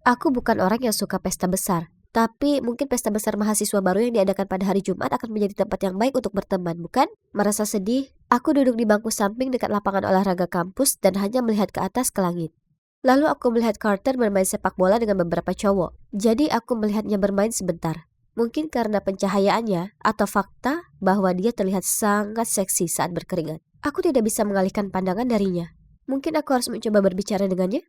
Aku bukan orang yang suka pesta besar. Tapi mungkin pesta besar mahasiswa baru yang diadakan pada hari Jumat akan menjadi tempat yang baik untuk berteman, bukan? Merasa sedih, aku duduk di bangku samping dekat lapangan olahraga kampus dan hanya melihat ke atas ke langit. Lalu aku melihat Carter bermain sepak bola dengan beberapa cowok. Jadi aku melihatnya bermain sebentar. Mungkin karena pencahayaannya atau fakta bahwa dia terlihat sangat seksi saat berkeringat. Aku tidak bisa mengalihkan pandangan darinya. Mungkin aku harus mencoba berbicara dengannya?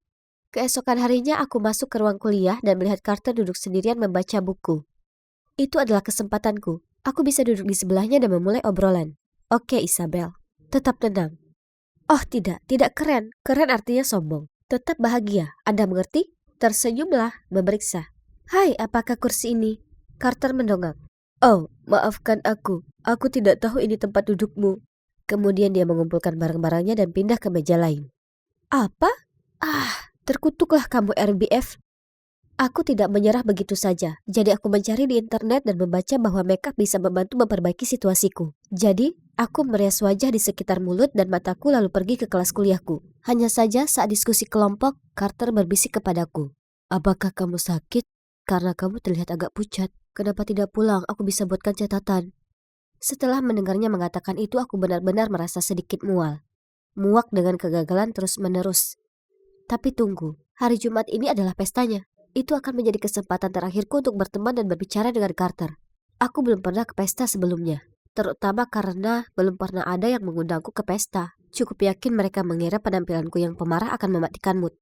Keesokan harinya aku masuk ke ruang kuliah dan melihat Carter duduk sendirian membaca buku. Itu adalah kesempatanku. Aku bisa duduk di sebelahnya dan memulai obrolan. Oke, Isabel. Tetap tenang. Oh tidak keren. Keren artinya sombong. Tetap bahagia, Anda mengerti? Tersenyumlah, memeriksa. Hai, apakah kursi ini? Carter mendongak. Oh, maafkan aku. Aku tidak tahu ini tempat dudukmu. Kemudian dia mengumpulkan barang-barangnya dan pindah ke meja lain. Apa? Terkutuklah kamu RBF. Aku tidak menyerah begitu saja. Jadi aku mencari di internet dan membaca bahwa makeup bisa membantu memperbaiki situasiku. Jadi, aku merias wajah di sekitar mulut dan mataku lalu pergi ke kelas kuliahku. Hanya saja saat diskusi kelompok, Carter berbisik kepadaku. Apakah kamu sakit? Karena kamu terlihat agak pucat. Kenapa tidak pulang? Aku bisa buatkan catatan. Setelah mendengarnya mengatakan itu, aku benar-benar merasa sedikit mual. Muak dengan kegagalan terus-menerus. Tapi tunggu, hari Jumat ini adalah pestanya. Itu akan menjadi kesempatan terakhirku untuk berteman dan berbicara dengan Carter. Aku belum pernah ke pesta sebelumnya. Terutama karena belum pernah ada yang mengundangku ke pesta. Cukup yakin mereka mengira penampilanku yang pemarah akan mematikan mood.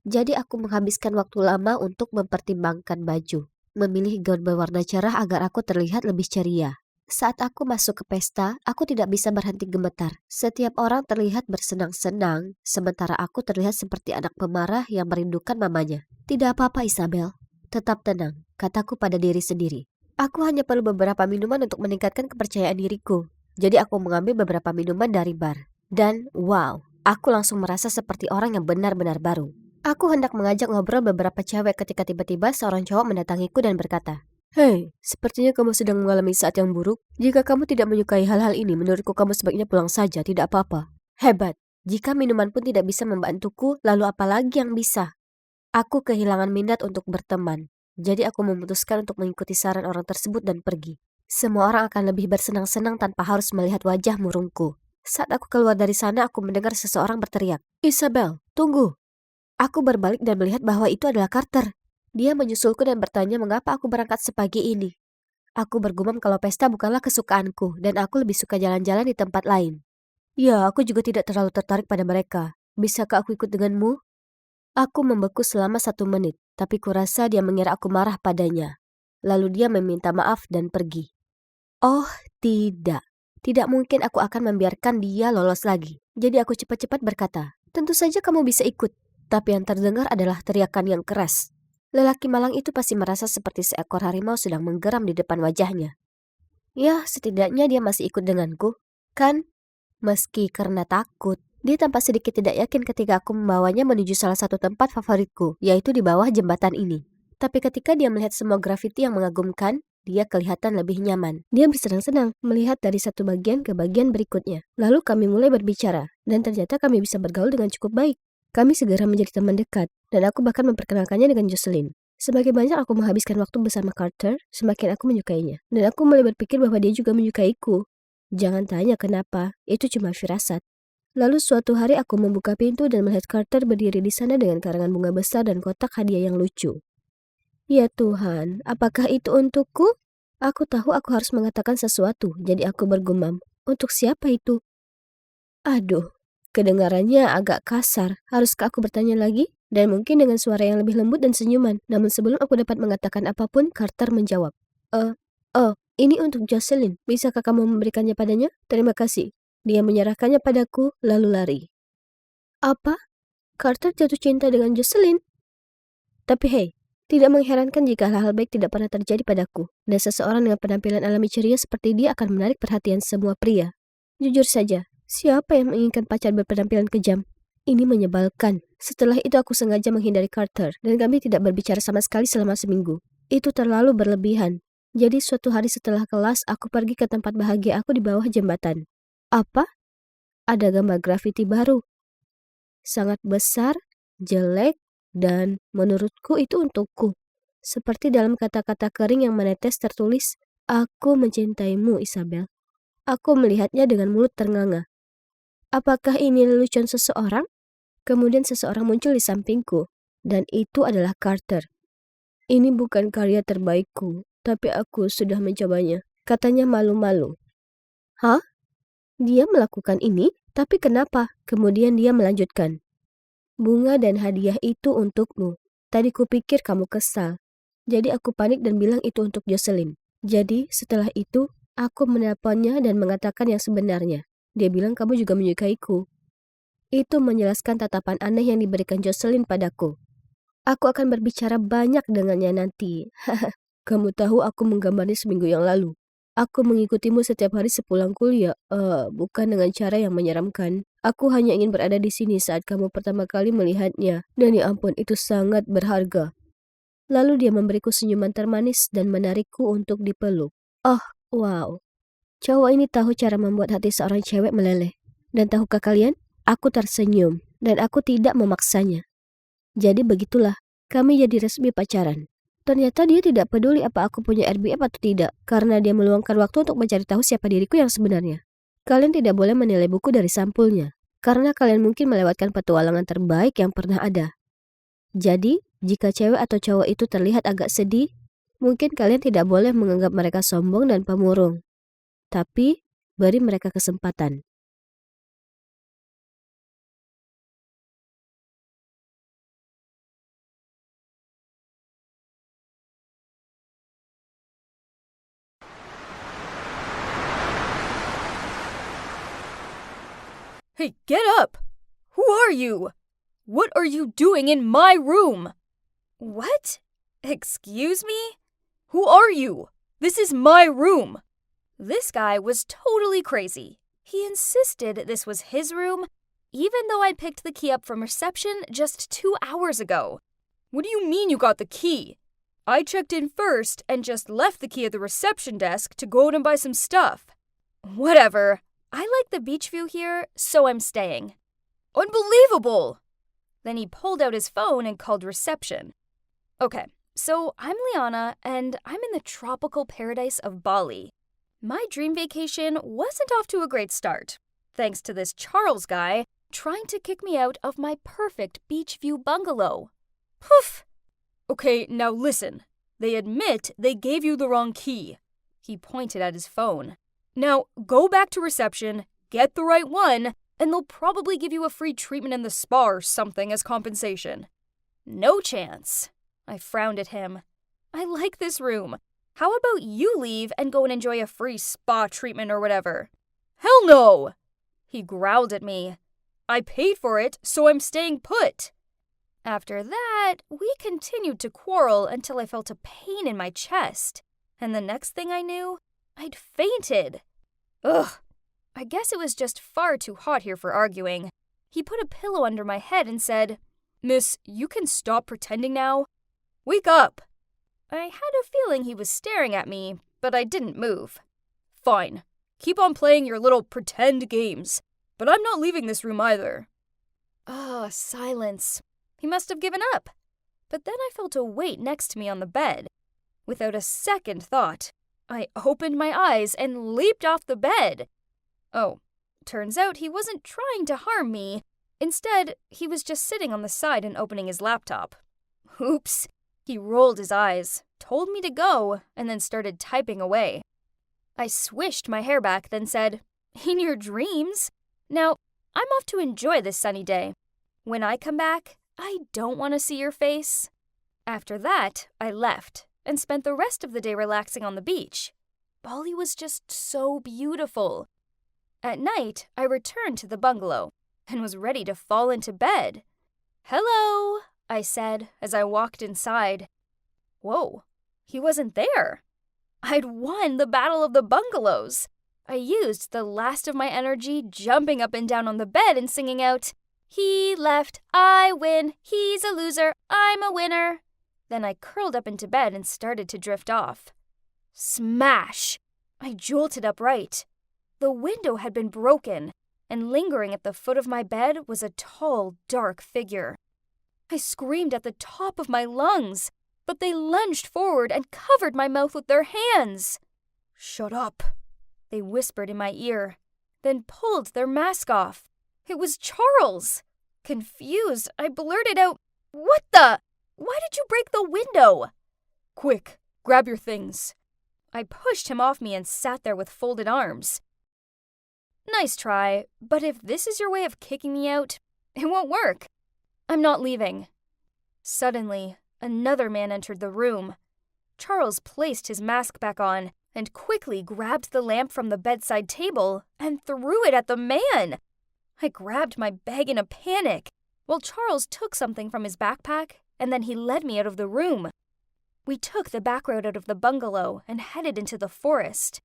Jadi aku menghabiskan waktu lama untuk mempertimbangkan baju. Memilih gaun berwarna cerah agar aku terlihat lebih ceria. Saat aku masuk ke pesta, aku tidak bisa berhenti gemetar. Setiap orang terlihat bersenang-senang, sementara aku terlihat seperti anak pemarah yang merindukan mamanya. Tidak apa-apa, Isabel. Tetap tenang, kataku pada diri sendiri. Aku hanya perlu beberapa minuman untuk meningkatkan kepercayaan diriku. Jadi aku mengambil beberapa minuman dari bar. Dan wow, aku langsung merasa seperti orang yang benar-benar baru. Aku hendak mengajak ngobrol beberapa cewek ketika tiba-tiba seorang cowok mendatangiku dan berkata, Hei, sepertinya kamu sedang mengalami saat yang buruk. Jika kamu tidak menyukai hal-hal ini, menurutku kamu sebaiknya pulang saja, tidak apa-apa. Hebat, jika minuman pun tidak bisa membantuku, lalu apa lagi yang bisa? Aku kehilangan minat untuk berteman. Jadi aku memutuskan untuk mengikuti saran orang tersebut dan pergi. Semua orang akan lebih bersenang-senang tanpa harus melihat wajah murungku. Saat aku keluar dari sana, aku mendengar seseorang berteriak, Isabel, tunggu. Aku berbalik dan melihat bahwa itu adalah Carter. Dia menyusulku dan bertanya mengapa aku berangkat sepagi ini. Aku bergumam kalau pesta bukanlah kesukaanku dan aku lebih suka jalan-jalan di tempat lain. Ya, aku juga tidak terlalu tertarik pada mereka. Bisakah aku ikut denganmu? Aku membeku selama 1 menit, tapi kurasa dia mengira aku marah padanya. Lalu dia meminta maaf dan pergi. Oh, tidak. Tidak mungkin aku akan membiarkan dia lolos lagi. Jadi aku cepat-cepat berkata, tentu saja kamu bisa ikut. Tapi yang terdengar adalah teriakan yang keras. Lelaki malang itu pasti merasa seperti seekor harimau sedang menggeram di depan wajahnya. Ya, setidaknya dia masih ikut denganku, kan? Meski karena takut, dia tampak sedikit tidak yakin ketika aku membawanya menuju salah satu tempat favoritku, yaitu di bawah jembatan ini. Tapi ketika dia melihat semua grafiti yang mengagumkan, Dia kelihatan lebih nyaman. Dia bersenang-senang melihat dari satu bagian ke bagian berikutnya. Lalu kami mulai berbicara, dan ternyata kami bisa bergaul dengan cukup baik. Kami segera menjadi teman dekat, dan aku bahkan memperkenalkannya dengan Jocelyn. Semakin banyak aku menghabiskan waktu bersama Carter, semakin aku menyukainya. Dan aku mulai berpikir bahwa dia juga menyukaiku. Jangan tanya kenapa, itu cuma firasat. Lalu suatu hari aku membuka pintu dan melihat Carter berdiri di sana dengan karangan bunga besar dan kotak hadiah yang lucu. Ya Tuhan, apakah itu untukku? Aku tahu aku harus mengatakan sesuatu, jadi aku bergumam. Untuk siapa itu? Aduh, kedengarannya agak kasar. Haruskah aku bertanya lagi? Dan mungkin dengan suara yang lebih lembut dan senyuman. Namun sebelum aku dapat mengatakan apapun, Carter menjawab. Ini untuk Jocelyn. Bisakah kamu memberikannya padanya? Terima kasih. Dia menyerahkannya padaku, lalu lari. Apa? Carter jatuh cinta dengan Jocelyn? Tapi hey, tidak mengherankan jika hal-hal baik tidak pernah terjadi padaku. Dan seseorang dengan penampilan alami ceria seperti dia akan menarik perhatian semua pria. Jujur saja, siapa yang menginginkan pacar berpenampilan kejam? Ini menyebalkan. Setelah itu aku sengaja menghindari Carter, dan kami tidak berbicara sama sekali selama seminggu. Itu terlalu berlebihan. Jadi suatu hari setelah kelas, aku pergi ke tempat bahagia aku di bawah jembatan. Apa? Ada gambar grafiti baru. Sangat besar, jelek, dan menurutku itu untukku. Seperti dalam kata-kata kering yang menetes tertulis, "Aku mencintaimu, Isabel." Aku melihatnya dengan mulut ternganga. Apakah ini lelucon seseorang? Kemudian seseorang muncul di sampingku, dan itu adalah Carter. Ini bukan karya terbaikku, tapi aku sudah mencobanya, katanya malu-malu. Hah? Dia melakukan ini? Tapi kenapa? Kemudian dia melanjutkan. Bunga dan hadiah itu untukmu. Tadi kupikir kamu kesal. Jadi aku panik dan bilang itu untuk Jocelyn. Jadi setelah itu, aku menelponnya dan mengatakan yang sebenarnya. Dia bilang kamu juga menyukaiku. Itu menjelaskan tatapan aneh yang diberikan Jocelyn padaku. Aku akan berbicara banyak dengannya nanti. Kamu tahu aku menggambarnya seminggu yang lalu. Aku mengikutimu setiap hari sepulang kuliah. Bukan dengan cara yang menyeramkan. Aku hanya ingin berada di sini saat kamu pertama kali melihatnya. Dan ya ampun, itu sangat berharga. Lalu dia memberiku senyuman termanis dan menarikku untuk dipeluk. Oh, wow. Cowok ini tahu cara membuat hati seorang cewek meleleh. Dan tahukah kalian? Aku tersenyum. Dan aku tidak memaksanya. Jadi begitulah, kami jadi resmi pacaran. Ternyata dia tidak peduli apa aku punya RBF atau tidak, karena dia meluangkan waktu untuk mencari tahu siapa diriku yang sebenarnya. Kalian tidak boleh menilai buku dari sampulnya, karena kalian mungkin melewatkan petualangan terbaik yang pernah ada. Jadi, jika cewek atau cowok itu terlihat agak sedih, mungkin kalian tidak boleh menganggap mereka sombong dan pemurung. Tapi, beri mereka kesempatan. Hey, get up! Who are you? What are you doing in my room? What? Excuse me? Who are you? This is my room. This guy was totally crazy. He insisted this was his room, even though I picked the key up from reception just 2 hours ago. What do you mean you got the key? I checked in first and just left the key at the reception desk to go out and buy some stuff. Whatever. I like the beach view here, so I'm staying. Unbelievable! Then he pulled out his phone and called reception. Okay, so I'm Liana, and I'm in the tropical paradise of Bali. My dream vacation wasn't off to a great start, thanks to this Charles guy trying to kick me out of my perfect beach view bungalow. Poof! Okay, now listen. They admit they gave you the wrong key. He pointed at his phone. Now, go back to reception, get the right one, and they'll probably give you a free treatment in the spa or something as compensation. No chance. I frowned at him. I like this room. How about you leave and go and enjoy a free spa treatment or whatever? Hell no! He growled at me. I paid for it, so I'm staying put. After that, we continued to quarrel until I felt a pain in my chest. And the next thing I knew, I'd fainted. Ugh. I guess it was just far too hot here for arguing. He put a pillow under my head and said, Miss, you can stop pretending now. Wake up. I had a feeling he was staring at me, but I didn't move. Fine. Keep on playing your little pretend games, but I'm not leaving this room either. Silence. He must have given up. But then I felt a weight next to me on the bed. Without a second thought, I opened my eyes and leaped off the bed. Oh, turns out he wasn't trying to harm me. Instead, he was just sitting on the side and opening his laptop. Oops. He rolled his eyes, told me to go, and then started typing away. I swished my hair back, then said, "In your dreams. Now, I'm off to enjoy this sunny day. When I come back, I don't want to see your face." After that, I left and spent the rest of the day relaxing on the beach. Bali was just so beautiful. At night, I returned to the bungalow and was ready to fall into bed. "Hello," I said as I walked inside. Whoa, he wasn't there. I'd won the Battle of the Bungalows. I used the last of my energy jumping up and down on the bed and singing out, "He left, I win, he's a loser, I'm a winner." Then I curled up into bed and started to drift off. Smash! I jolted upright. The window had been broken, and lingering at the foot of my bed was a tall, dark figure. I screamed at the top of my lungs, but they lunged forward and covered my mouth with their hands. "Shut up," they whispered in my ear, then pulled their mask off. It was Charles. Confused, I blurted out, "What the? Why did you break the window?" "Quick, grab your things." I pushed him off me and sat there with folded arms. Nice try, but if this is your way of kicking me out, it won't work. I'm not leaving. Suddenly, another man entered the room. Charles placed his mask back on and quickly grabbed the lamp from the bedside table and threw it at the man. I grabbed my bag in a panic, while Charles took something from his backpack and then he led me out of the room. We took the back road out of the bungalow and headed into the forest.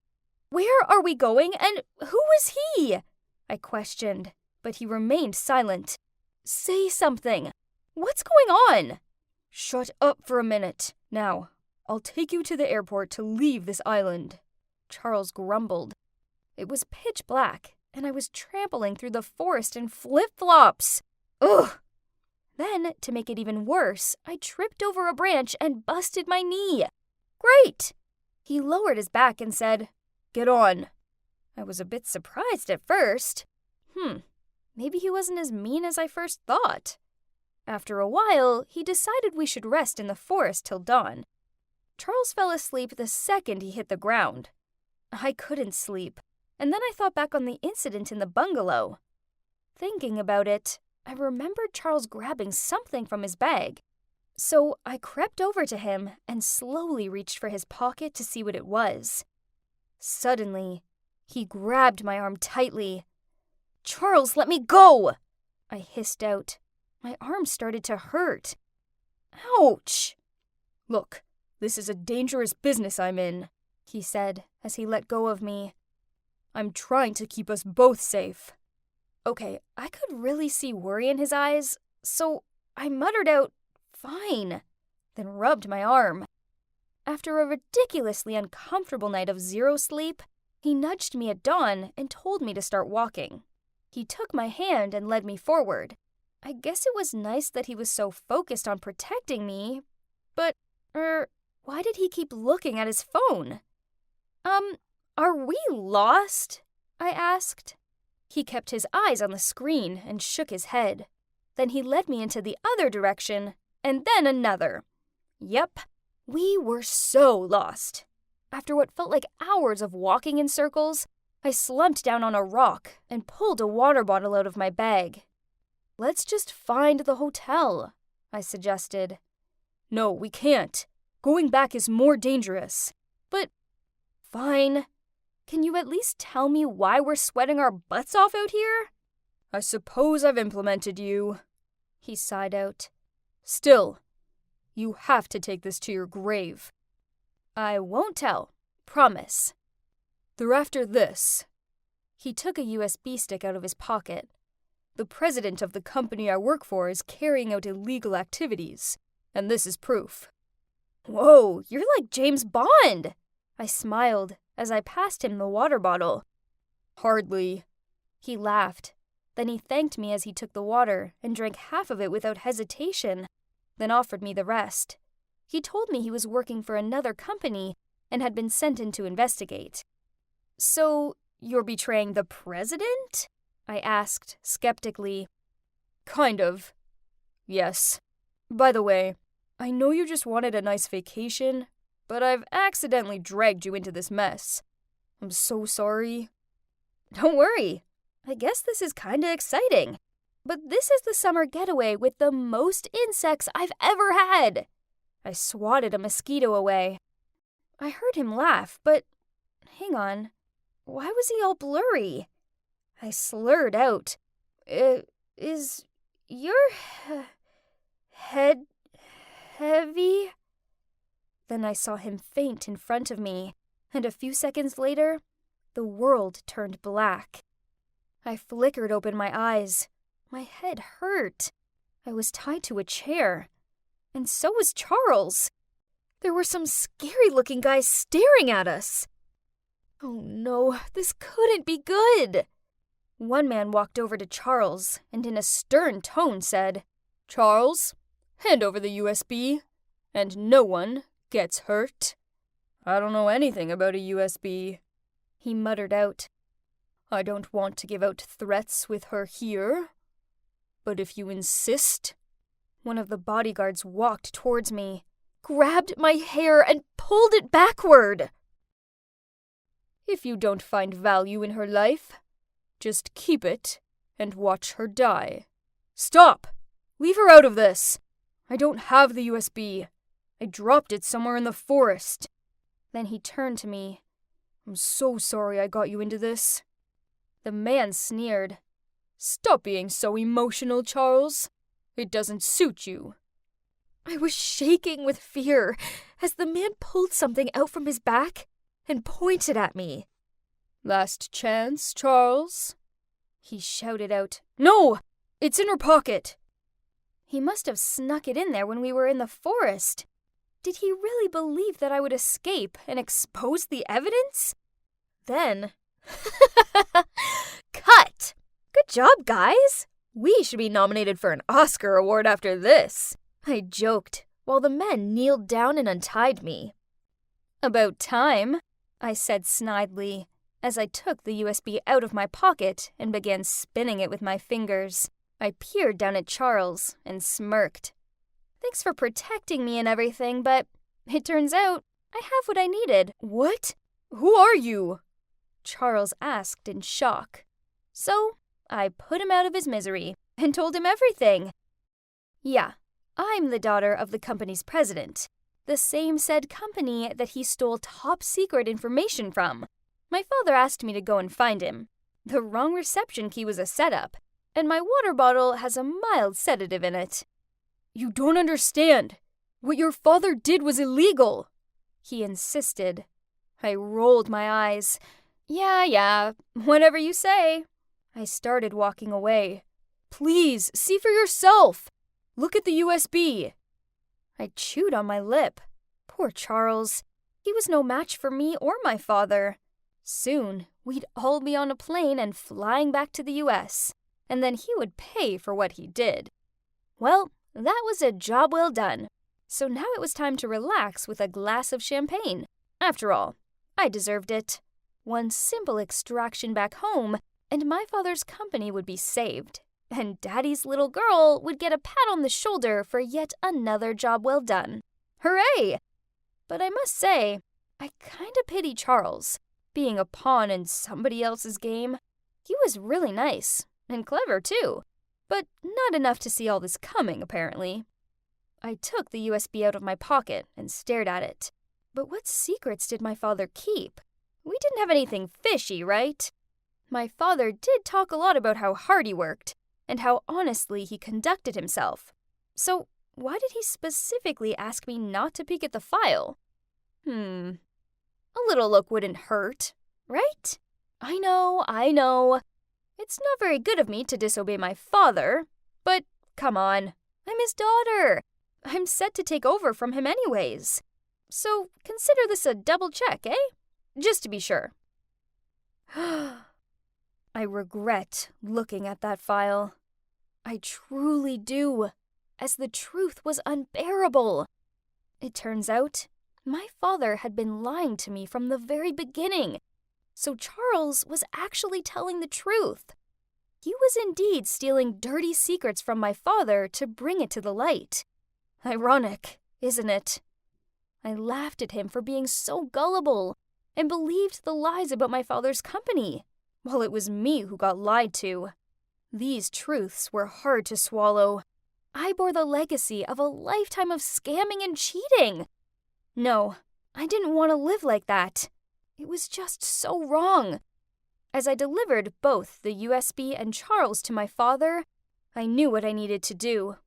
"Where are we going and who is he?" I questioned, but he remained silent. "Say something. What's going on?" "Shut up for a minute. Now, I'll take you to the airport to leave this island," Charles grumbled. It was pitch black, and I was trampling through the forest in flip-flops. Ugh! Then, to make it even worse, I tripped over a branch and busted my knee. "Great!" He lowered his back and said, "Get on." I was a bit surprised at first. Maybe he wasn't as mean as I first thought. After a while, he decided we should rest in the forest till dawn. Charles fell asleep the second he hit the ground. I couldn't sleep, and then I thought back on the incident in the bungalow. Thinking about it, I remembered Charles grabbing something from his bag. So I crept over to him and slowly reached for his pocket to see what it was. Suddenly, he grabbed my arm tightly. "Charles, let me go!" I hissed out. My arm started to hurt. Ouch! "Look, this is a dangerous business I'm in," he said as he let go of me. "I'm trying to keep us both safe." Okay, I could really see worry in his eyes, so I muttered out, "Fine," then rubbed my arm. After a ridiculously uncomfortable night of zero sleep, he nudged me at dawn and told me to start walking. He took my hand and led me forward. I guess it was nice that he was so focused on protecting me, but, why did he keep looking at his phone? Are we lost?" I asked. He kept his eyes on the screen and shook his head. Then he led me into the other direction, and then another. Yep, we were so lost. After what felt like hours of walking in circles, I slumped down on a rock and pulled a water bottle out of my bag. "Let's just find the hotel," I suggested. "No, we can't. Going back is more dangerous." "But, fine. Can you at least tell me why we're sweating our butts off out here?" "I suppose I've implemented you," he sighed out. "Still, you have to take this to your grave." "I won't tell. Promise." "They're after this." He took a USB stick out of his pocket. "The president of the company I work for is carrying out illegal activities, and this is proof." Whoa, you're like James Bond! I smiled as I passed him the water bottle. Hardly. He laughed. Then he thanked me as he took the water and drank half of it without hesitation, then offered me the rest. He told me he was working for another company and had been sent in to investigate. So, you're betraying the president? I asked skeptically. Kind of. Yes. By the way, I know you just wanted a nice vacation, but I've accidentally dragged you into this mess. I'm so sorry. Don't worry. I guess this is kinda exciting. But this is the summer getaway with the most insects I've ever had. I swatted a mosquito away. I heard him laugh, but hang on. Why was he all blurry? I slurred out. Is your head heavy? Then I saw him faint in front of me, and a few seconds later, the world turned black. I flickered open my eyes. My head hurt. I was tied to a chair. And so was Charles. There were some scary-looking guys staring at us. Oh no, this couldn't be good. One man walked over to Charles and in a stern tone said, Charles, hand over the USB, and no one gets hurt. I don't know anything about a USB, he muttered out. I don't want to give out threats with her here, but if you insist. One of the bodyguards walked towards me, grabbed my hair, and pulled it backward. If you don't find value in her life, just keep it and watch her die. Stop! Leave her out of this! I don't have the USB. I dropped it somewhere in the forest. Then he turned to me. I'm so sorry I got you into this. The man sneered. Stop being so emotional, Charles. It doesn't suit you. I was shaking with fear as the man pulled something out from his back and pointed at me. Last chance, Charles? He shouted out. No! It's in her pocket! He must have snuck it in there when we were in the forest. Did he really believe that I would escape and expose the evidence? Then... Cut! Good job, guys! We should be nominated for an Oscar award after this, I joked, while the men kneeled down and untied me. About time, I said snidely, as I took the USB out of my pocket and began spinning it with my fingers. I peered down at Charles and smirked. Thanks for protecting me and everything, but it turns out I have what I needed. What? Who are you? Charles asked in shock. So, I put him out of his misery and told him everything. Yeah, I'm the daughter of the company's president, the same said company that he stole top-secret information from. My father asked me to go and find him. The wrong reception key was a setup, and my water bottle has a mild sedative in it. You don't understand. What your father did was illegal, he insisted. I rolled my eyes. Yeah, whatever you say. I started walking away. Please, see for yourself. Look at the USB. I chewed on my lip. Poor Charles. He was no match for me or my father. Soon, we'd all be on a plane and flying back to the US, and then he would pay for what he did. Well, that was a job well done. So now it was time to relax with a glass of champagne. After all, I deserved it. One simple extraction back home, and my father's company would be saved, and Daddy's little girl would get a pat on the shoulder for yet another job well done. Hooray! But I must say, I kinda pity Charles, being a pawn in somebody else's game. He was really nice, and clever too, but not enough to see all this coming, apparently. I took the USB out of my pocket and stared at it. But what secrets did my father keep? We didn't have anything fishy, right? My father did talk a lot about how hard he worked, and how honestly he conducted himself. So why did he specifically ask me not to peek at the file? A little look wouldn't hurt, right? I know. It's not very good of me to disobey my father, but come on, I'm his daughter. I'm set to take over from him anyways. So consider this a double check, eh? Just to be sure. I regret looking at that file. I truly do, as the truth was unbearable. It turns out, my father had been lying to me from the very beginning, so Charles was actually telling the truth. He was indeed stealing dirty secrets from my father to bring it to the light. Ironic, isn't it? I laughed at him for being so gullible and believed the lies about my father's company, while it was me who got lied to. These truths were hard to swallow. I bore the legacy of a lifetime of scamming and cheating. No, I didn't want to live like that. It was just so wrong. As I delivered both the USB and Charles to my father, I knew what I needed to do.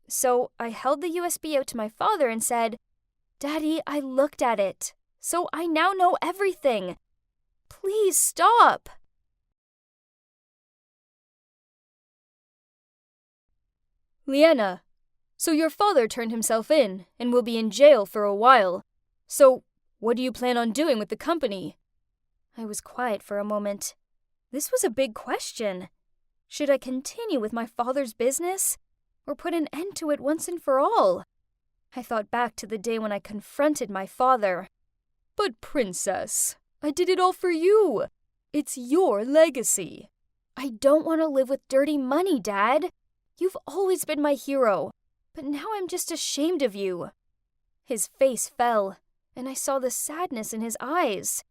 So I held the USB out to my father and said, "Daddy, I looked at it, so I now know everything. Please stop." Leanna, so your father turned himself in and will be in jail for a while. So what do you plan on doing with the company? I was quiet for a moment. This was a big question. Should I continue with my father's business or put an end to it once and for all? I thought back to the day when I confronted my father. "But Princess, I did it all for you. It's your legacy." "I don't want to live with dirty money, Dad. You've always been my hero, but now I'm just ashamed of you." His face fell, and I saw the sadness in his eyes.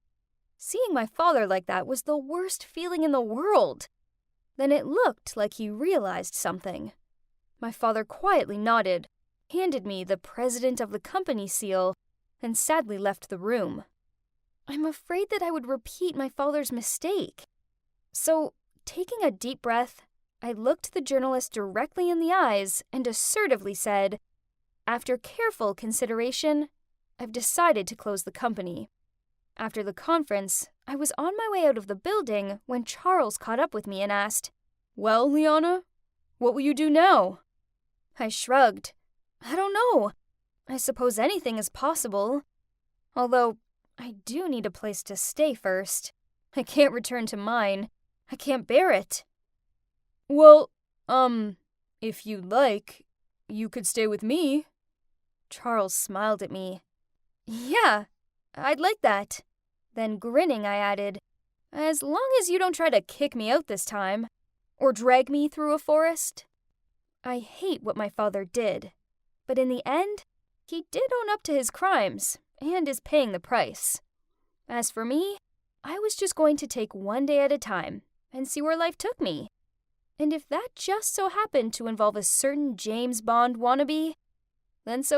Seeing my father like that was the worst feeling in the world. Then it looked like he realized something. My father quietly nodded, handed me the president of the company seal, and sadly left the room. I'm afraid that I would repeat my father's mistake. So, taking a deep breath, I looked the journalist directly in the eyes and assertively said, "After careful consideration, I've decided to close the company." After the conference, I was on my way out of the building when Charles caught up with me and asked, "Well, Liana, what will you do now?" I shrugged. "I don't know. I suppose anything is possible. Although, I do need a place to stay first. I can't return to mine. I can't bear it." "Well, if you'd like, you could stay with me." Charles smiled at me. "Yeah, I'd like that." Then grinning, I added, "As long as you don't try to kick me out this time, or drag me through a forest." I hate what my father did, but in the end, he did own up to his crimes and is paying the price. As for me, I was just going to take one day at a time and see where life took me. And if that just so happened to involve a certain James Bond wannabe, then so